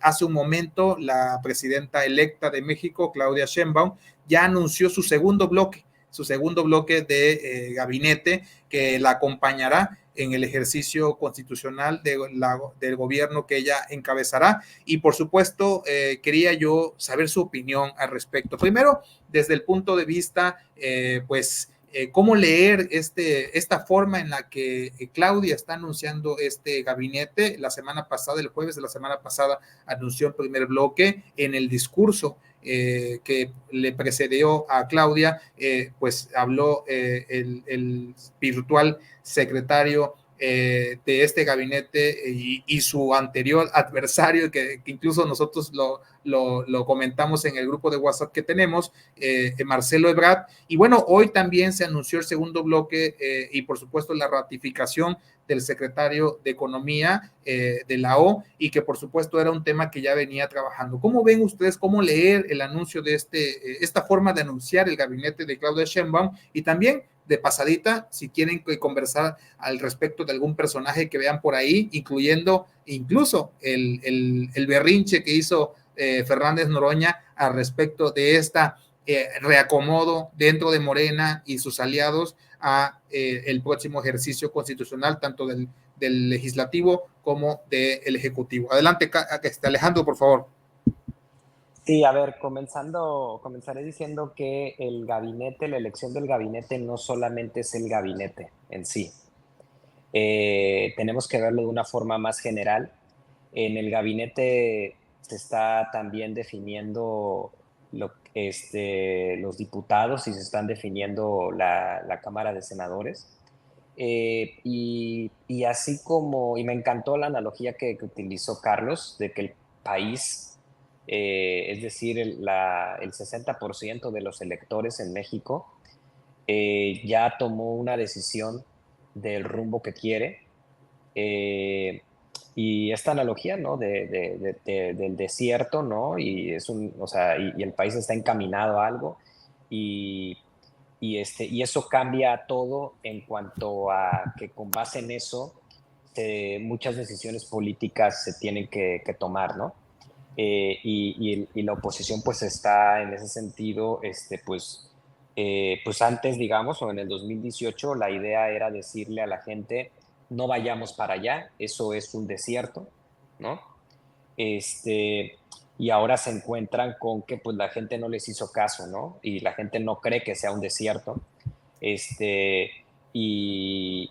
Hace un momento, la presidenta electa de México, Claudia Sheinbaum, ya anunció su segundo bloque de gabinete que la acompañará en el ejercicio constitucional del gobierno que ella encabezará. Y por supuesto, quería yo saber su opinión al respecto. Primero, desde el punto de vista, cómo leer esta forma en la que Claudia está anunciando este gabinete. La semana pasada, el jueves de la semana pasada, anunció el primer bloque en el discurso que le precedió a Claudia, pues habló el virtual secretario de este gabinete y su anterior adversario, que incluso nosotros lo comentamos en el grupo de WhatsApp que tenemos, Marcelo Ebrard. Y bueno, hoy también se anunció el segundo bloque y por supuesto la ratificación del secretario de Economía de la O, y que por supuesto era un tema que ya venía trabajando. ¿Cómo ven ustedes, cómo leer el anuncio de esta forma de anunciar el gabinete de Claudia Sheinbaum? Y también de pasadita, si quieren conversar al respecto de algún personaje que vean por ahí, incluyendo incluso el berrinche que hizo Fernández Noroña al respecto de esta reacomodo dentro de Morena y sus aliados a el próximo ejercicio constitucional, tanto del legislativo como del ejecutivo. Adelante, Alejandro, por favor. Sí, a ver, comenzaré diciendo que el gabinete, la elección del gabinete no solamente es el gabinete en sí. Tenemos que verlo de una forma más general. En el gabinete se está también definiendo los diputados y se están definiendo la Cámara de Senadores. Y así como, y me encantó la analogía que utilizó Carlos, de que el país, es decir, el 60% de los electores en México ya tomó una decisión del rumbo que quiere. Y esta analogía, ¿no? Del desierto, ¿no? Y y el país está encaminado a algo y eso cambia todo en cuanto a que con base en eso muchas decisiones políticas se tienen que tomar, ¿no? Y la oposición pues está en ese sentido, pues antes, digamos, o en el 2018, la idea era decirle a la gente, no vayamos para allá, eso es un desierto, ¿no? Y ahora se encuentran con que pues la gente no les hizo caso, ¿no? Y la gente no cree que sea un desierto, y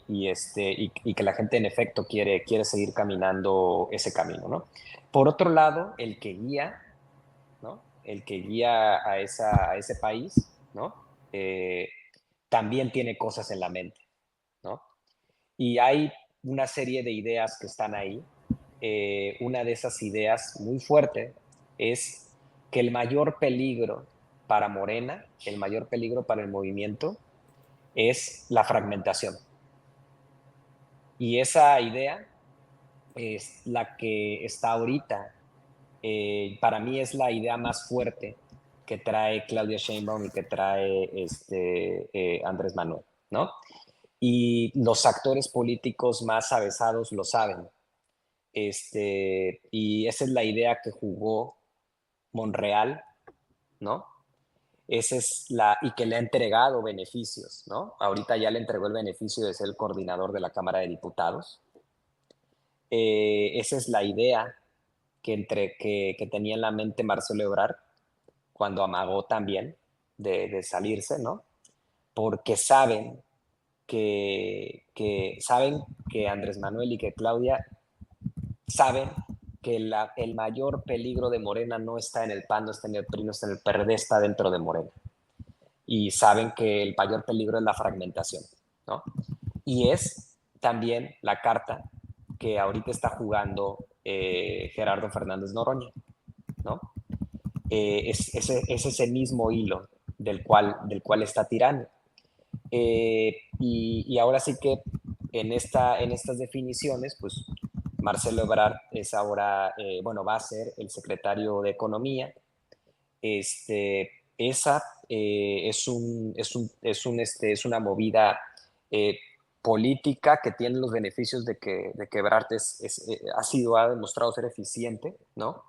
que la gente en efecto quiere seguir caminando ese camino, ¿no? Por otro lado, el que guía, ¿no? El que guía a ese país, ¿no? También tiene cosas en la mente, ¿no? Y hay una serie de ideas que están ahí. Una de esas ideas muy fuerte es que el mayor peligro para Morena, el mayor peligro para el movimiento, es la fragmentación. Y esa idea es la que está ahorita. Para mí es la idea más fuerte que trae Claudia Sheinbaum y que trae Andrés Manuel, ¿no? Y los actores políticos más avesados lo saben. Y esa es la idea que jugó Monreal, ¿no? Y que le ha entregado beneficios, ¿no? Ahorita ya le entregó el beneficio de ser el coordinador de la Cámara de Diputados. Esa es la idea que tenía en la mente Marcelo Ebrard cuando amagó también de salirse, ¿no? Porque saben que Andrés Manuel y que Claudia saben que el mayor peligro de Morena no está en el PAN, no está en el PRI, no está en el PRD, está dentro de Morena. Y saben que el mayor peligro es la fragmentación, ¿no? Y es también la carta que ahorita está jugando Gerardo Fernández Noroña, ¿no? Es ese mismo hilo del cual está tirando. Y ahora sí que en estas definiciones, pues Marcelo Ebrard es ahora, va a ser el secretario de Economía. Esa es una movida política que tiene los beneficios de que Ebrard ha demostrado ser eficiente, ¿no?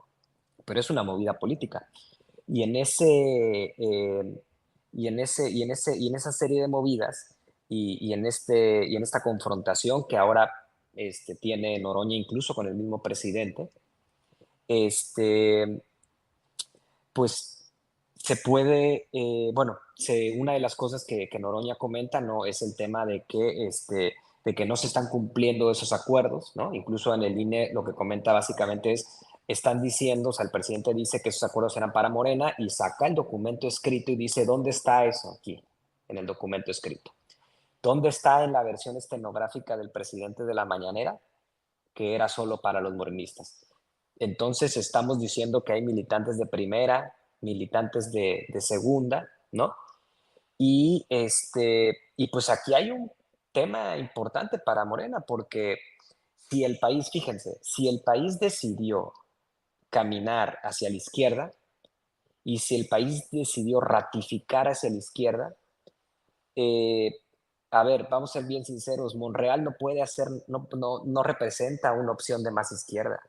Pero es una movida política. Y en esa serie de movidas y en esta confrontación que ahora tiene Noroña incluso con el mismo presidente, pues se puede, una de las cosas que Noroña comenta, ¿no? Es el tema de que no se están cumpliendo esos acuerdos, ¿no? Incluso en el INE lo que comenta básicamente están diciendo, o sea, el presidente dice que esos acuerdos eran para Morena y saca el documento escrito y dice, ¿dónde está eso aquí? En el documento escrito. ¿Dónde está en la versión estenográfica del presidente de la mañanera? Que era solo para los morenistas. Entonces estamos diciendo que hay militantes de primera, militantes de segunda, ¿no? Y pues aquí hay un tema importante para Morena, porque fíjense, si el país decidió caminar hacia la izquierda y si el país decidió ratificar hacia la izquierda, eh, a ver, vamos a ser bien sinceros, Monreal no representa una opción de más izquierda.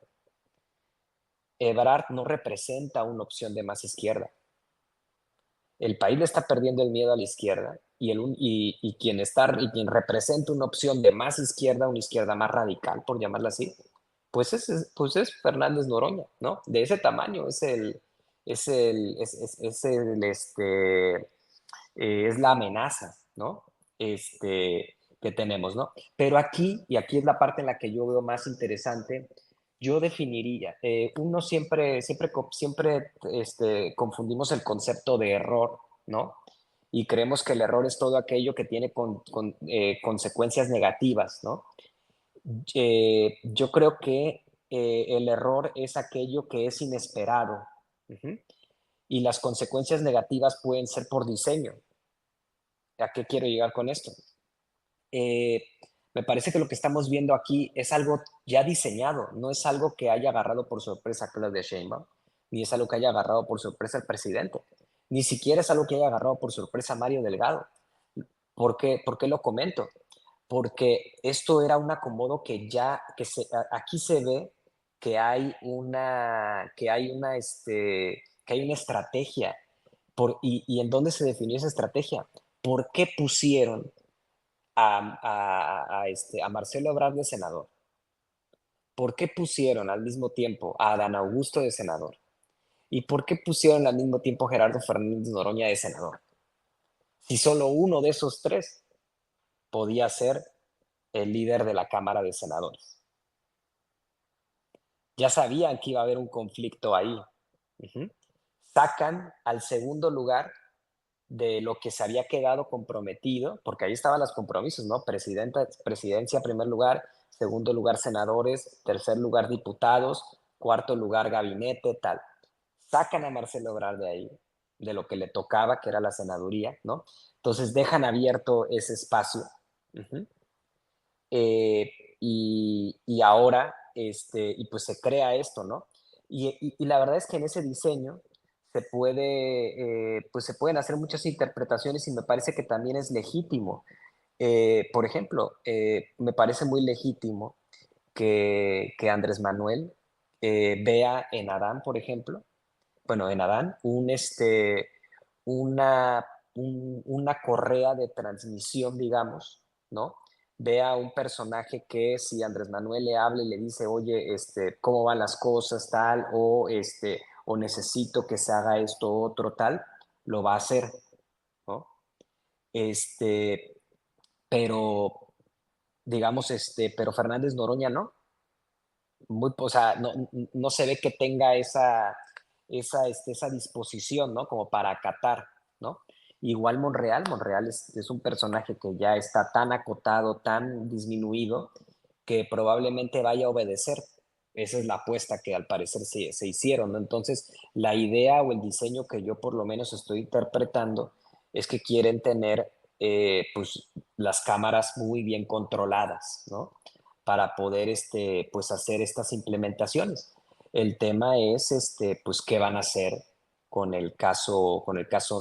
Ebrard no representa una opción de más izquierda. El país le está perdiendo el miedo a la izquierda y quien representa una opción de más izquierda, una izquierda más radical, por llamarla así, pues es Fernández Noroña, ¿no? De ese tamaño es la amenaza, ¿no? Que tenemos, ¿no? Pero aquí es la parte en la que yo veo más interesante, yo definiría, uno siempre confundimos el concepto de error, ¿no? Y creemos que el error es todo aquello que tiene consecuencias negativas, ¿no? Yo creo que el error es aquello que es inesperado. Uh-huh. Y las consecuencias negativas pueden ser por diseño. ¿A qué quiero llegar con esto? Me parece que lo que estamos viendo aquí es algo ya diseñado, no es algo que haya agarrado por sorpresa Claudia Sheinbaum, ni es algo que haya agarrado por sorpresa el presidente, ni siquiera es algo que haya agarrado por sorpresa Mario Delgado. ¿Por qué lo comento? Porque esto era un acomodo aquí se ve que hay una estrategia. ¿Y en dónde se definió esa estrategia? ¿Por qué pusieron a Marcelo Ebrard de senador? ¿Por qué pusieron al mismo tiempo a Adán Augusto de senador? ¿Y por qué pusieron al mismo tiempo a Gerardo Fernández Noroña de senador? Si solo uno de esos tres podía ser el líder de la Cámara de Senadores. Ya sabían que iba a haber un conflicto ahí. Uh-huh. Sacan al segundo lugar de lo que se había quedado comprometido, porque ahí estaban los compromisos, ¿no? Presidencia, primer lugar, segundo lugar, senadores, tercer lugar, diputados, cuarto lugar, gabinete, tal. Sacan a Marcelo Ebrard de ahí, de lo que le tocaba, que era la senaduría, ¿no? Entonces dejan abierto ese espacio. Uh-huh. Y ahora, y pues se crea esto, ¿no? Y la verdad es que en ese diseño pues se pueden hacer muchas interpretaciones y me parece que también es legítimo. Por ejemplo, me parece muy legítimo que Andrés Manuel vea en Adán, por ejemplo, bueno, en Adán, una, una correa de transmisión, digamos, ¿no? Ve a un personaje que si Andrés Manuel le habla y le dice, oye, ¿cómo van las cosas, tal? O necesito que se haga esto, otro, tal, lo va a hacer, ¿no? Este, pero, digamos, pero Fernández Noroña no. O sea, no se ve que tenga esa disposición, ¿no? Como para acatar, ¿no? Igual Monreal es un personaje que ya está tan acotado, tan disminuido, que probablemente vaya a obedecer. Esa es la apuesta que al parecer se hicieron, ¿no? Entonces, la idea o el diseño que yo por lo menos estoy interpretando es que quieren tener pues las cámaras muy bien controladas, ¿no? Para poder pues hacer estas implementaciones. El tema es pues qué van a hacer con el caso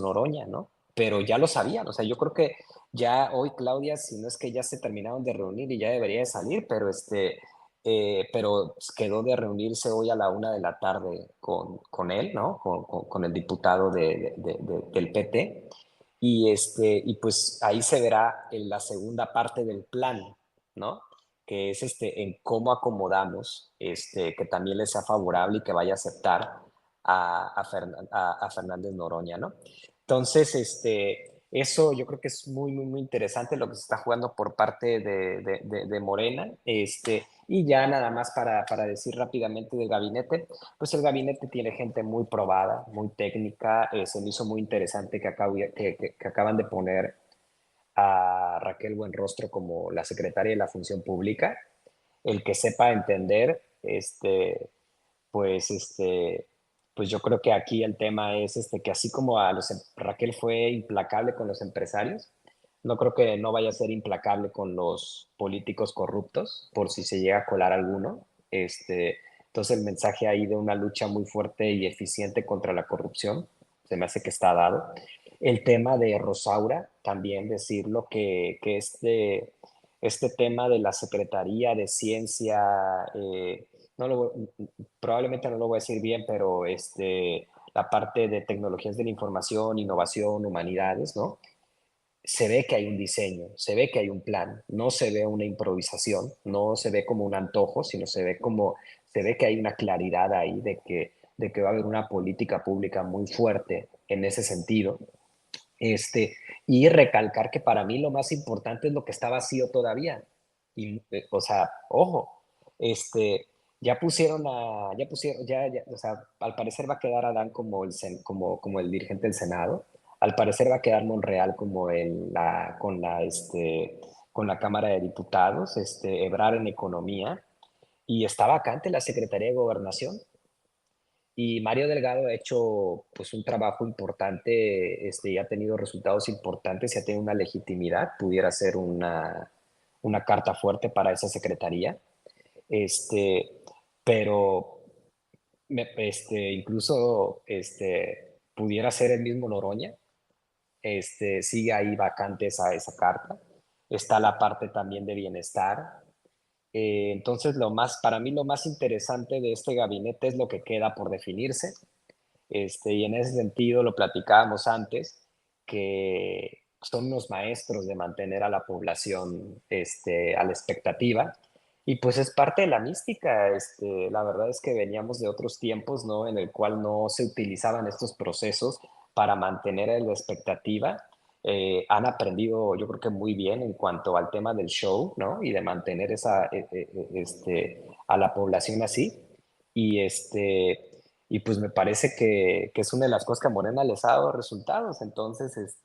Noroña, ¿no? Pero ya lo sabían, o sea, yo creo que ya hoy Claudia, si no es que ya se terminaron de reunir y ya debería de salir, pero quedó de reunirse hoy a la 1 de la tarde con él, ¿no? Con el diputado del PT. Y pues ahí se verá en la segunda parte del plan, ¿no? Que es en cómo acomodamos, que también le sea favorable y que vaya a aceptar a Fernández Noroña, ¿no? Entonces, eso yo creo que es muy, muy, muy interesante lo que se está jugando por parte de Morena. Y ya nada más para decir rápidamente del gabinete, pues el gabinete tiene gente muy probada, muy técnica. Se me hizo muy interesante que acaban de poner a Raquel Buenrostro como la secretaria de la Función Pública. El que sepa entender, pues, pues yo creo que aquí el tema es que así como Raquel fue implacable con los empresarios, no creo que no vaya a ser implacable con los políticos corruptos, por si se llega a colar alguno. Entonces el mensaje ahí de una lucha muy fuerte y eficiente contra la corrupción, se me hace que está dado. El tema de Rosaura, también decirlo que este tema de la Secretaría de Ciencia, no lo, probablemente no lo voy a decir bien, pero la parte de tecnologías de la información, innovación, humanidades, ¿no? Se ve que hay un diseño, se ve que hay un plan, no se ve una improvisación, no se ve como un antojo, sino se ve que hay una claridad ahí de que va a haber una política pública muy fuerte en ese sentido. Y recalcar que para mí lo más importante es lo que está vacío todavía. Y, o sea, ojo, o sea, al parecer va a quedar Adán como el dirigente del Senado, al parecer va a quedar Monreal como con la Cámara de Diputados, Ebrard en Economía, y está vacante la Secretaría de Gobernación. Y Mario Delgado ha hecho pues un trabajo importante, y ha tenido resultados importantes y ha tenido una legitimidad, pudiera ser una carta fuerte para esa secretaría. Este, pero incluso pudiera ser el mismo Noroña, sigue ahí vacante esa carta. Está la parte también de bienestar. Entonces, para mí lo más interesante de este gabinete es lo que queda por definirse. Y en ese sentido lo platicábamos antes, que son unos maestros de mantener a la población a la expectativa. Y pues es parte de la mística. La verdad es que veníamos de otros tiempos, ¿no? En el cual no se utilizaban estos procesos para mantener la expectativa. Han aprendido, yo creo que muy bien en cuanto al tema del show, ¿no? Y de mantener a la población así. Y y pues me parece que es una de las cosas que a Morena les ha dado resultados. Entonces,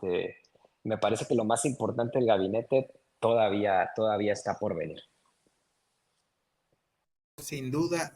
me parece que lo más importante del gabinete todavía está por venir. Sin duda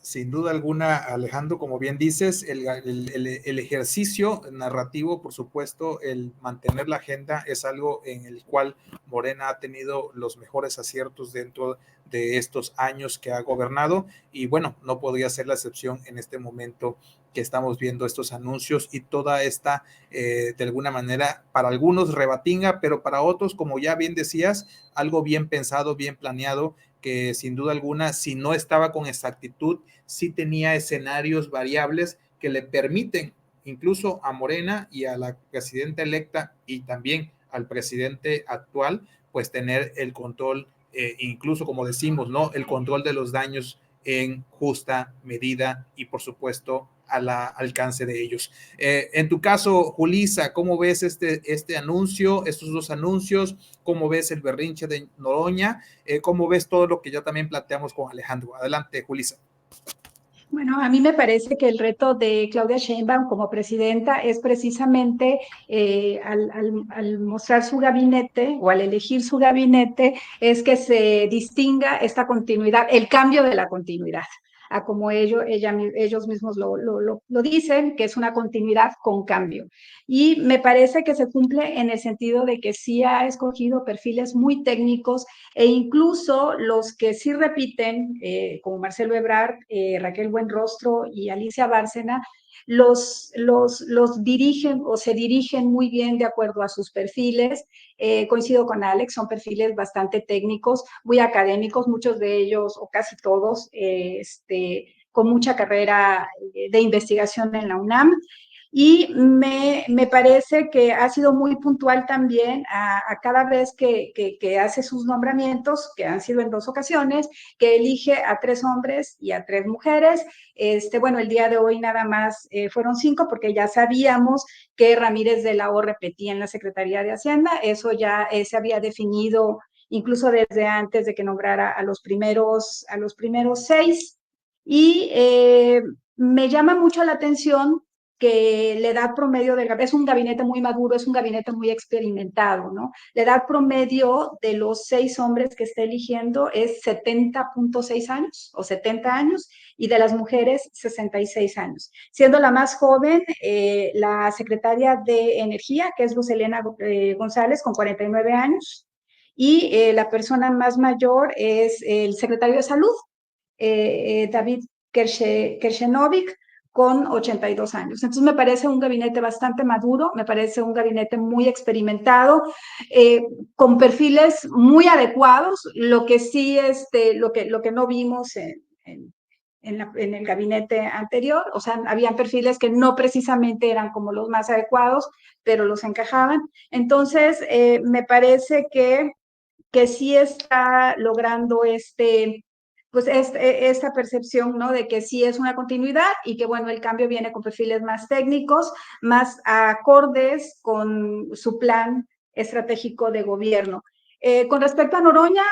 alguna, Alejandro, como bien dices, el ejercicio narrativo, por supuesto, el mantener la agenda es algo en el cual Morena ha tenido los mejores aciertos dentro de estos años que ha gobernado y bueno, no podría ser la excepción en este momento que estamos viendo estos anuncios y toda esta, de alguna manera, para algunos rebatinga, pero para otros, como ya bien decías, algo bien pensado, bien planeado, que sin duda alguna, si no estaba con exactitud, sí tenía escenarios variables que le permiten incluso a Morena y a la presidenta electa y también al presidente actual, pues tener el control, incluso como decimos, ¿no? El control de los daños en justa medida y por supuesto al alcance de ellos. En tu caso, Julissa, ¿cómo ves este anuncio, estos dos anuncios? ¿Cómo ves el berrinche de Noroña? ¿Cómo ves todo lo que ya también planteamos con Alejandro? Adelante, Julissa. Bueno, a mí me parece que el reto de Claudia Sheinbaum como presidenta es precisamente al mostrar su gabinete o al elegir su gabinete, es que se distinga esta continuidad, el cambio de la continuidad, a como ellos mismos lo dicen, que es una continuidad con cambio. Y me parece que se cumple en el sentido de que sí ha escogido perfiles muy técnicos e incluso los que sí repiten, como Marcelo Ebrard, Raquel Buenrostro y Alicia Bárcena, los dirigen o se dirigen muy bien de acuerdo a sus perfiles. Coincido con Alex, son perfiles bastante técnicos, muy académicos, muchos de ellos o casi todos, con mucha carrera de investigación en la UNAM. Y me parece que ha sido muy puntual también a cada vez que hace sus nombramientos, que han sido en 2 ocasiones, que elige a 3 hombres y a 3 mujeres. Bueno, el día de hoy nada más fueron 5 porque ya sabíamos que Ramírez de la O repetía en la Secretaría de Hacienda. Eso ya se había definido incluso desde antes de que nombrara a los primeros 6. Y me llama mucho la atención que la edad promedio es un gabinete muy maduro, es un gabinete muy experimentado, ¿no? La edad promedio de los 6 hombres que está eligiendo es 70.6 años o 70 años y de las mujeres 66 años. Siendo la más joven, la secretaria de Energía, que es Luz Helena González, con 49 años, y la persona más mayor es el secretario de Salud, David Kershenovic, con 82 años. Entonces me parece un gabinete bastante maduro, me parece un gabinete muy experimentado, con perfiles muy adecuados, lo que sí, lo que no vimos en el gabinete anterior, o sea, habían perfiles que no precisamente eran como los más adecuados, pero los encajaban. Entonces, me parece que sí está logrando pues esta percepción, ¿no? De que sí es una continuidad y que, bueno, el cambio viene con perfiles más técnicos, más acordes con su plan estratégico de gobierno. Con respecto a Noroña,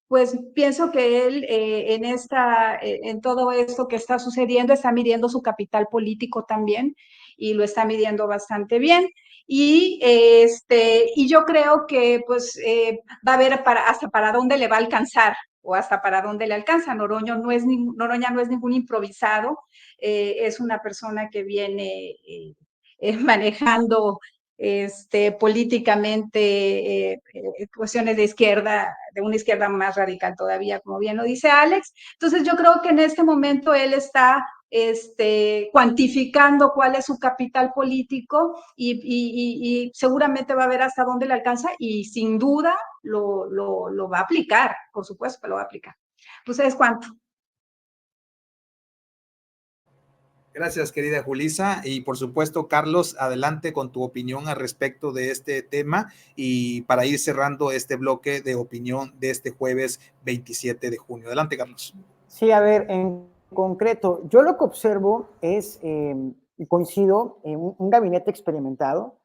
pues pienso que él en todo esto que está sucediendo está midiendo su capital político también y lo está midiendo bastante bien. Y yo creo que pues va a ver hasta para dónde le va a alcanzar o hasta para dónde le alcanza. Noroña no es ningún improvisado, es una persona que viene manejando políticamente cuestiones de izquierda, de una izquierda más radical todavía, como bien lo dice Alex. Entonces yo creo que en este momento él está cuantificando cuál es su capital político y seguramente va a ver hasta dónde le alcanza y sin duda lo va a aplicar, por supuesto que lo va a aplicar. Pues es cuánto. Gracias, querida Julissa. Y por supuesto, Carlos, adelante con tu opinión al respecto de este tema y para ir cerrando este bloque de opinión de este jueves 27 de junio. Adelante, Carlos. Sí, a ver, en concreto, yo lo que observo es, y coincido, en un gabinete experimentado.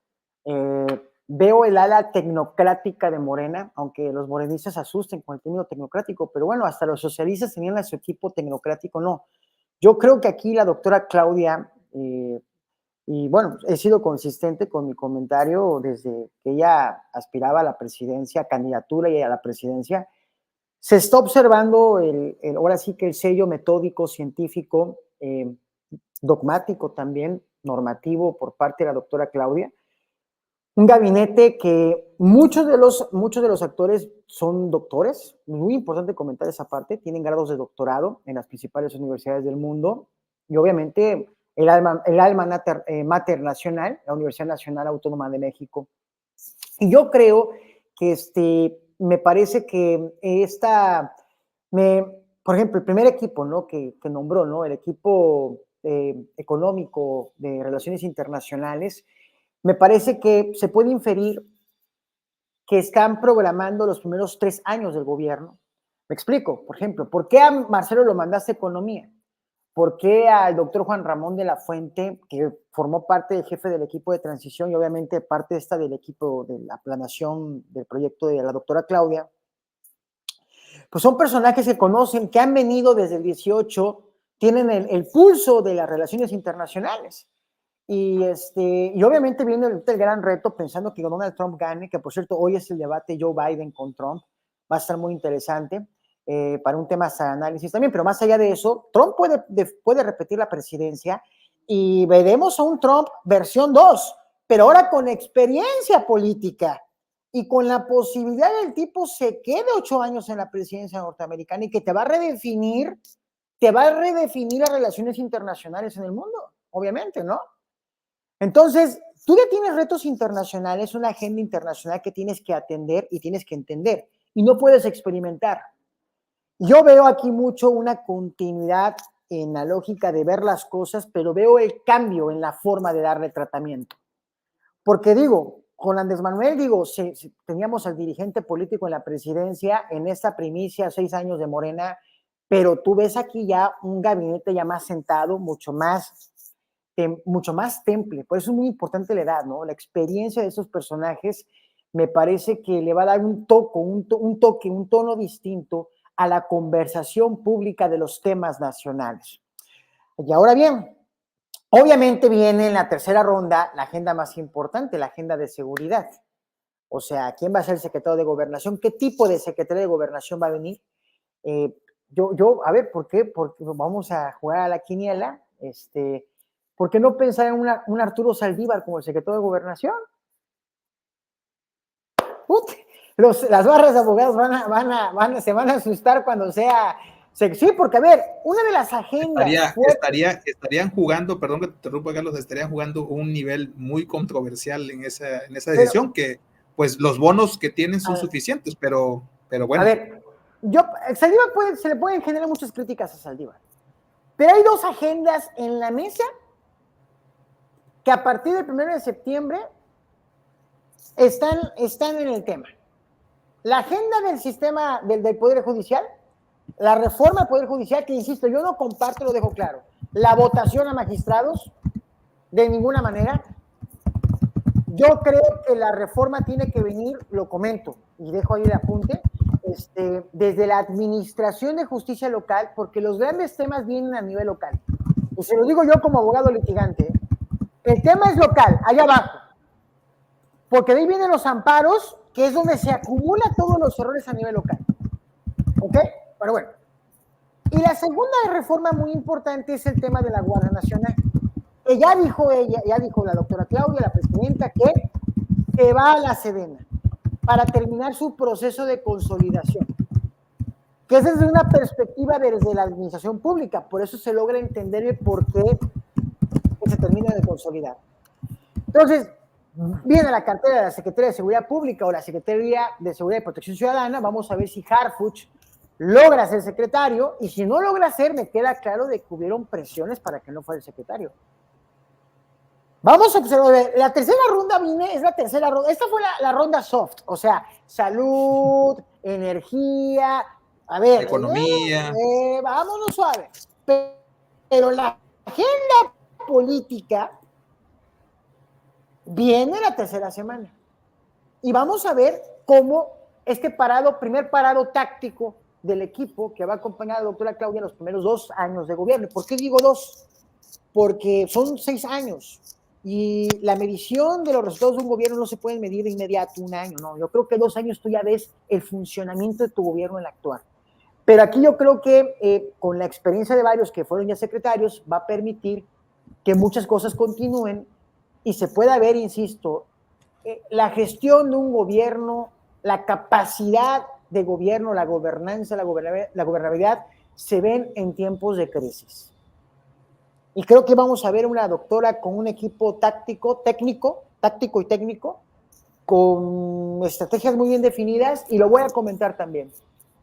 Veo el ala tecnocrática de Morena, aunque los morenistas asusten con el término tecnocrático, pero bueno, hasta los socialistas tenían a su equipo tecnocrático, no. Yo creo que aquí la doctora Claudia, y bueno, he sido consistente con mi comentario desde que ella aspiraba a la presidencia, candidatura y a la presidencia. Se está observando ahora sí que el sello metódico, científico, dogmático también, normativo por parte de la doctora Claudia. Un gabinete que muchos de los actores son doctores, muy importante comentar esa parte, tienen grados de doctorado en las principales universidades del mundo y obviamente el alma mater nacional, la Universidad Nacional Autónoma de México. Y yo creo que me parece que por ejemplo, el primer equipo, ¿no? que nombró, ¿no? El equipo económico de relaciones internacionales, me parece que se puede inferir que están programando los primeros 3 años del gobierno. Me explico, por ejemplo, ¿por qué a Marcelo lo mandaste a Economía? ¿Por qué al doctor Juan Ramón de la Fuente, que formó parte del jefe del equipo de transición y obviamente parte del equipo de la planeación del proyecto de la doctora Claudia? Pues son personajes que conocen, que han venido desde el 18, tienen el pulso de las relaciones internacionales. Y obviamente viene el gran reto, pensando que Donald Trump gane, que por cierto hoy es el debate Joe Biden con Trump, va a estar muy interesante para un tema hasta análisis también, pero más allá de eso, Trump puede repetir la presidencia y veremos a un Trump versión 2, pero ahora con experiencia política y con la posibilidad del tipo se quede 8 años en la presidencia norteamericana y que te va a redefinir las relaciones internacionales en el mundo, obviamente, ¿no? Entonces, tú ya tienes retos internacionales, una agenda internacional que tienes que atender y tienes que entender, y no puedes experimentar. Yo veo aquí mucho una continuidad en la lógica de ver las cosas, pero veo el cambio en la forma de darle tratamiento. Porque digo, con Andrés Manuel, teníamos al dirigente político en la presidencia, en esta primicia, 6 años de Morena, pero tú ves aquí ya un gabinete ya más sentado, mucho más temple. Por eso es muy importante la edad, ¿no? La experiencia de esos personajes me parece que le va a dar un tono distinto a la conversación pública de los temas nacionales. Y ahora bien, obviamente viene en la tercera ronda la agenda más importante, la agenda de seguridad. O sea, ¿quién va a ser el secretario de Gobernación? ¿Qué tipo de secretario de Gobernación va a venir? A ver, ¿por qué? Porque vamos a jugar a la quiniela. ¿Por qué no pensar en un Arturo Saldívar como el secretario de Gobernación? Las barras de abogados se van a asustar cuando sea. Sí, porque a ver, una de las agendas. Estarían jugando, perdón que te interrumpa, Carlos, estarían jugando un nivel muy controversial en esa decisión, que pues los bonos que tienen son suficientes, pero bueno. A ver, Saldívar se le pueden generar muchas críticas a Saldívar, pero hay 2 agendas en la mesa que a partir del 1 de septiembre están en el tema. La agenda del sistema del Poder Judicial, la reforma del Poder Judicial, que insisto, yo no comparto, lo dejo claro. La votación a magistrados, de ninguna manera. Yo creo que la reforma tiene que venir, lo comento, y dejo ahí el apunte, desde la administración de justicia local, porque los grandes temas vienen a nivel local. Y se lo digo yo como abogado litigante, el tema es local, allá abajo, porque de ahí vienen los amparos, que es donde se acumulan todos los errores a nivel local. ¿Ok? Pero bueno. Y la segunda reforma muy importante es el tema de la Guardia Nacional. Ya dijo la doctora Claudia, la presidenta, que va a la Sedena para terminar su proceso de consolidación, que es desde una perspectiva desde la administración pública, por eso se logra entender el por qué se termina de consolidar. Entonces, viene la cartera de la Secretaría de Seguridad Pública o la Secretaría de Seguridad y Protección Ciudadana. Vamos a ver si Harfuch logra ser secretario, y si no logra ser, me queda claro de que hubieron presiones para que no fuera el secretario. Vamos a observar, la tercera ronda es la tercera ronda. Esta fue la ronda soft, o sea, salud, energía, a ver, economía. Vámonos suave. Pero la agenda política viene la tercera semana. Y vamos a ver cómo primer parado táctico del equipo que va a acompañar a la doctora Claudia en los primeros 2 años de gobierno. ¿Por qué digo 2? Porque son 6 años. Y la medición de los resultados de un gobierno no se puede medir de inmediato 1 año, no. Yo creo que 2 años tú ya ves el funcionamiento de tu gobierno en el actual. Pero aquí yo creo que con la experiencia de varios que fueron ya secretarios, va a permitir que muchas cosas continúen y se pueda ver, insisto, la gestión de un gobierno, la capacidad de gobierno, la gobernanza, la gobernabilidad, se ven en tiempos de crisis. Y creo que vamos a ver una doctora con un equipo táctico y técnico, con estrategias muy bien definidas, y lo voy a comentar también,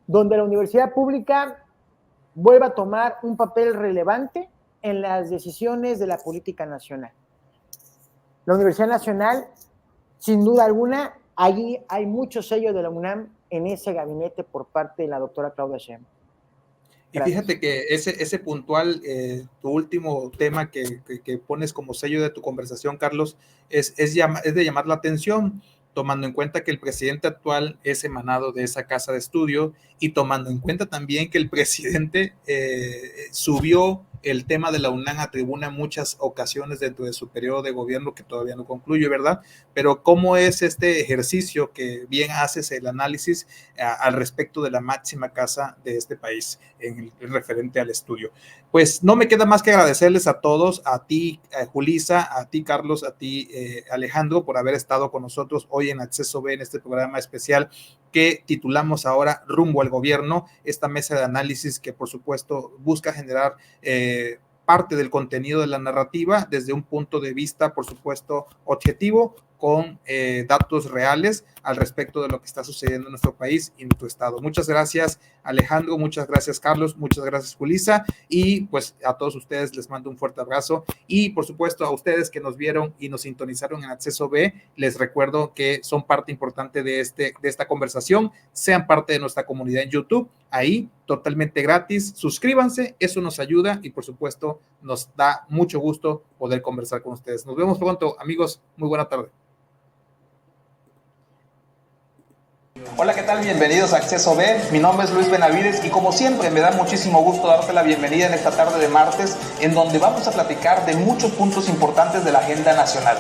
donde la universidad pública vuelva a tomar un papel relevante en las decisiones de la política nacional. La Universidad Nacional, sin duda alguna, allí hay mucho sello de la UNAM en ese gabinete por parte de la doctora Claudia Sheinbaum. Y fíjate que ese puntual, tu último tema que pones como sello de tu conversación, Carlos, es de llamar la atención, tomando en cuenta que el presidente actual es emanado de esa casa de estudio y tomando en cuenta también que el presidente subió el tema de la UNAM a tribuna en muchas ocasiones dentro de su periodo de gobierno que todavía no concluye, ¿verdad? Pero ¿cómo es este ejercicio que bien haces el análisis al respecto de la máxima casa de este país en referente al estudio? Pues no me queda más que agradecerles a todos, a ti, Julissa, a ti, Carlos, a ti, Alejandro, por haber estado con nosotros hoy en Acceso B en este programa especial que titulamos ahora Rumbo al Gobierno, esta mesa de análisis que por supuesto busca generar parte del contenido de la narrativa desde un punto de vista, por supuesto, objetivo, con datos reales al respecto de lo que está sucediendo en nuestro país y en nuestro estado. Muchas gracias, Alejandro, muchas gracias, Carlos, muchas gracias, Julissa, y pues a todos ustedes les mando un fuerte abrazo y por supuesto a ustedes que nos vieron y nos sintonizaron en Acceso B, les recuerdo que son parte importante de esta conversación, sean parte de nuestra comunidad en YouTube, ahí totalmente gratis, suscríbanse, eso nos ayuda y por supuesto nos da mucho gusto poder conversar con ustedes. Nos vemos pronto, amigos, muy buena tarde. Hola, ¿qué tal? Bienvenidos a Acceso B. Mi nombre es Luis Benavides y como siempre me da muchísimo gusto darte la bienvenida en esta tarde de martes en donde vamos a platicar de muchos puntos importantes de la agenda nacional.